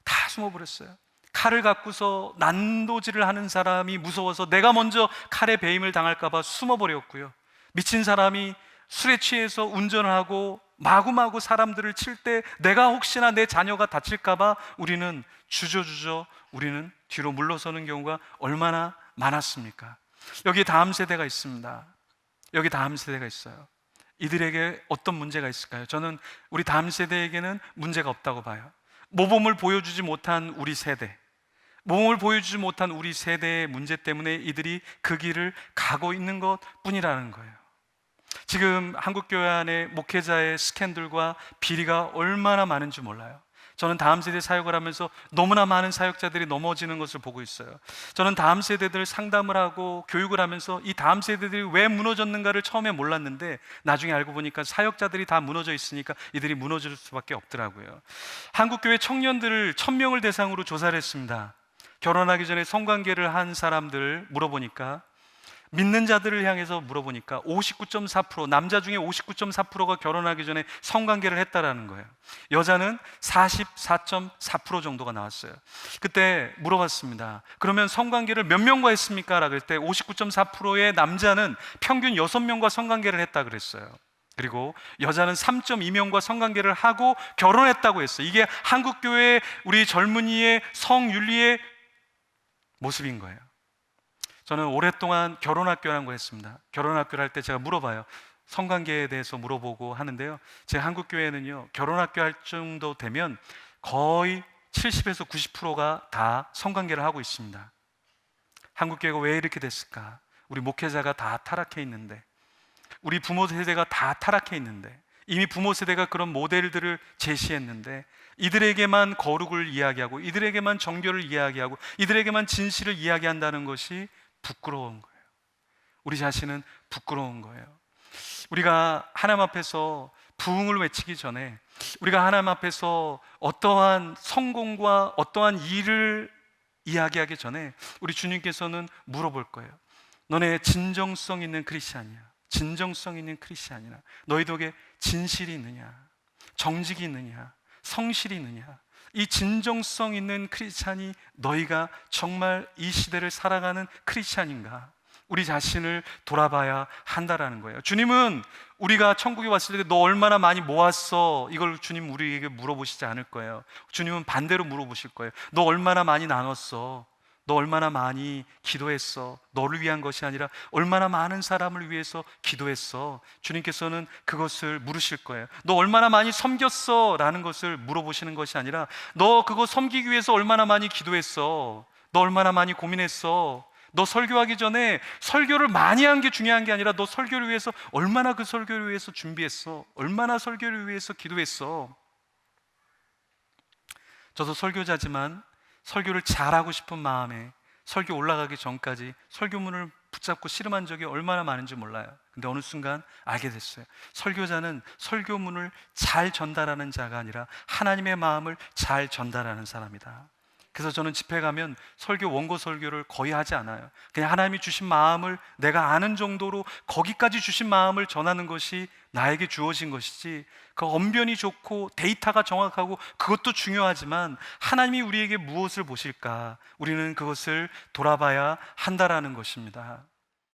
다 숨어버렸어요. 칼을 갖고서 난도질을 하는 사람이 무서워서 내가 먼저 칼에 배임을 당할까봐 숨어버렸고요. 미친 사람이 술에 취해서 운전을 하고 마구마구 사람들을 칠 때 내가 혹시나 내 자녀가 다칠까봐 우리는 주저주저 우리는 뒤로 물러서는 경우가 얼마나 많았습니까? 여기 다음 세대가 있습니다. 여기 다음 세대가 있어요. 이들에게 어떤 문제가 있을까요? 저는 우리 다음 세대에게는 문제가 없다고 봐요. 모범을 보여주지 못한 우리 세대, 모범을 보여주지 못한 우리 세대의 문제 때문에 이들이 그 길을 가고 있는 것 뿐이라는 거예요. 지금 한국교회 안에 목회자의 스캔들과 비리가 얼마나 많은지 몰라요. 저는 다음 세대 사역을 하면서 너무나 많은 사역자들이 넘어지는 것을 보고 있어요. 저는 다음 세대들 상담을 하고 교육을 하면서 이 다음 세대들이 왜 무너졌는가를 처음에 몰랐는데 나중에 알고 보니까 사역자들이 다 무너져 있으니까 이들이 무너질 수밖에 없더라고요. 한국교회 청년들을 1000명을 대상으로 조사를 했습니다. 결혼하기 전에 성관계를 한 사람들을 물어보니까, 믿는 자들을 향해서 물어보니까 59.4%, 남자 중에 59.4%가 결혼하기 전에 성관계를 했다라는 거예요. 여자는 44.4% 정도가 나왔어요. 그때 물어봤습니다. 그러면 성관계를 몇 명과 했습니까? 라고 할 때 59.4%의 남자는 평균 6명과 성관계를 했다 그랬어요. 그리고 여자는 3.2명과 성관계를 하고 결혼했다고 했어요. 이게 한국교회 우리 젊은이의 성윤리의 모습인 거예요. 저는 오랫동안 결혼학교라는 걸 했습니다. 결혼학교를 할 때 제가 물어봐요. 성관계에 대해서 물어보고 하는데요, 제 한국교회는요, 결혼학교 할 정도 되면 거의 70에서 90%가 다 성관계를 하고 있습니다. 한국교회가 왜 이렇게 됐을까? 우리 목회자가 다 타락해 있는데, 우리 부모 세대가 다 타락해 있는데, 이미 부모 세대가 그런 모델들을 제시했는데 이들에게만 거룩을 이야기하고 이들에게만 정결을 이야기하고 이들에게만 진실을 이야기한다는 것이 부끄러운 거예요. 우리 자신은 부끄러운 거예요. 우리가 하나님 앞에서 부흥을 외치기 전에, 우리가 하나님 앞에서 어떠한 성공과 어떠한 일을 이야기하기 전에 우리 주님께서는 물어볼 거예요. 너네 진정성 있는 크리스찬이야, 진정성 있는 크리스찬이나 너희 덕에 진실이 있느냐, 정직이 있느냐, 성실이 있느냐. 이 진정성 있는 크리스찬이 너희가 정말 이 시대를 살아가는 크리스찬인가? 우리 자신을 돌아봐야 한다라는 거예요. 주님은 우리가 천국에 왔을 때 너 얼마나 많이 모았어? 이걸 주님 우리에게 물어보시지 않을 거예요. 주님은 반대로 물어보실 거예요. 너 얼마나 많이 나눴어? 너 얼마나 많이 기도했어? 너를 위한 것이 아니라 얼마나 많은 사람을 위해서 기도했어? 주님께서는 그것을 물으실 거예요. 너 얼마나 많이 섬겼어? 라는 것을 물어보시는 것이 아니라 너 그거 섬기기 위해서 얼마나 많이 기도했어? 너 얼마나 많이 고민했어? 너 설교하기 전에 설교를 많이 한 게 중요한 게 아니라 너 설교를 위해서 얼마나 그 설교를 위해서 준비했어? 얼마나 설교를 위해서 기도했어? 저도 설교자지만 설교를 잘하고 싶은 마음에 설교 올라가기 전까지 설교문을 붙잡고 씨름한 적이 얼마나 많은지 몰라요. 근데 어느 순간 알게 됐어요. 설교자는 설교문을 잘 전달하는 자가 아니라 하나님의 마음을 잘 전달하는 사람이다. 그래서 저는 집회 가면 설교, 원고 설교를 거의 하지 않아요. 그냥 하나님이 주신 마음을 내가 아는 정도로 거기까지 주신 마음을 전하는 것이 나에게 주어진 것이지, 그 언변이 좋고 데이터가 정확하고 그것도 중요하지만 하나님이 우리에게 무엇을 보실까? 우리는 그것을 돌아봐야 한다라는 것입니다.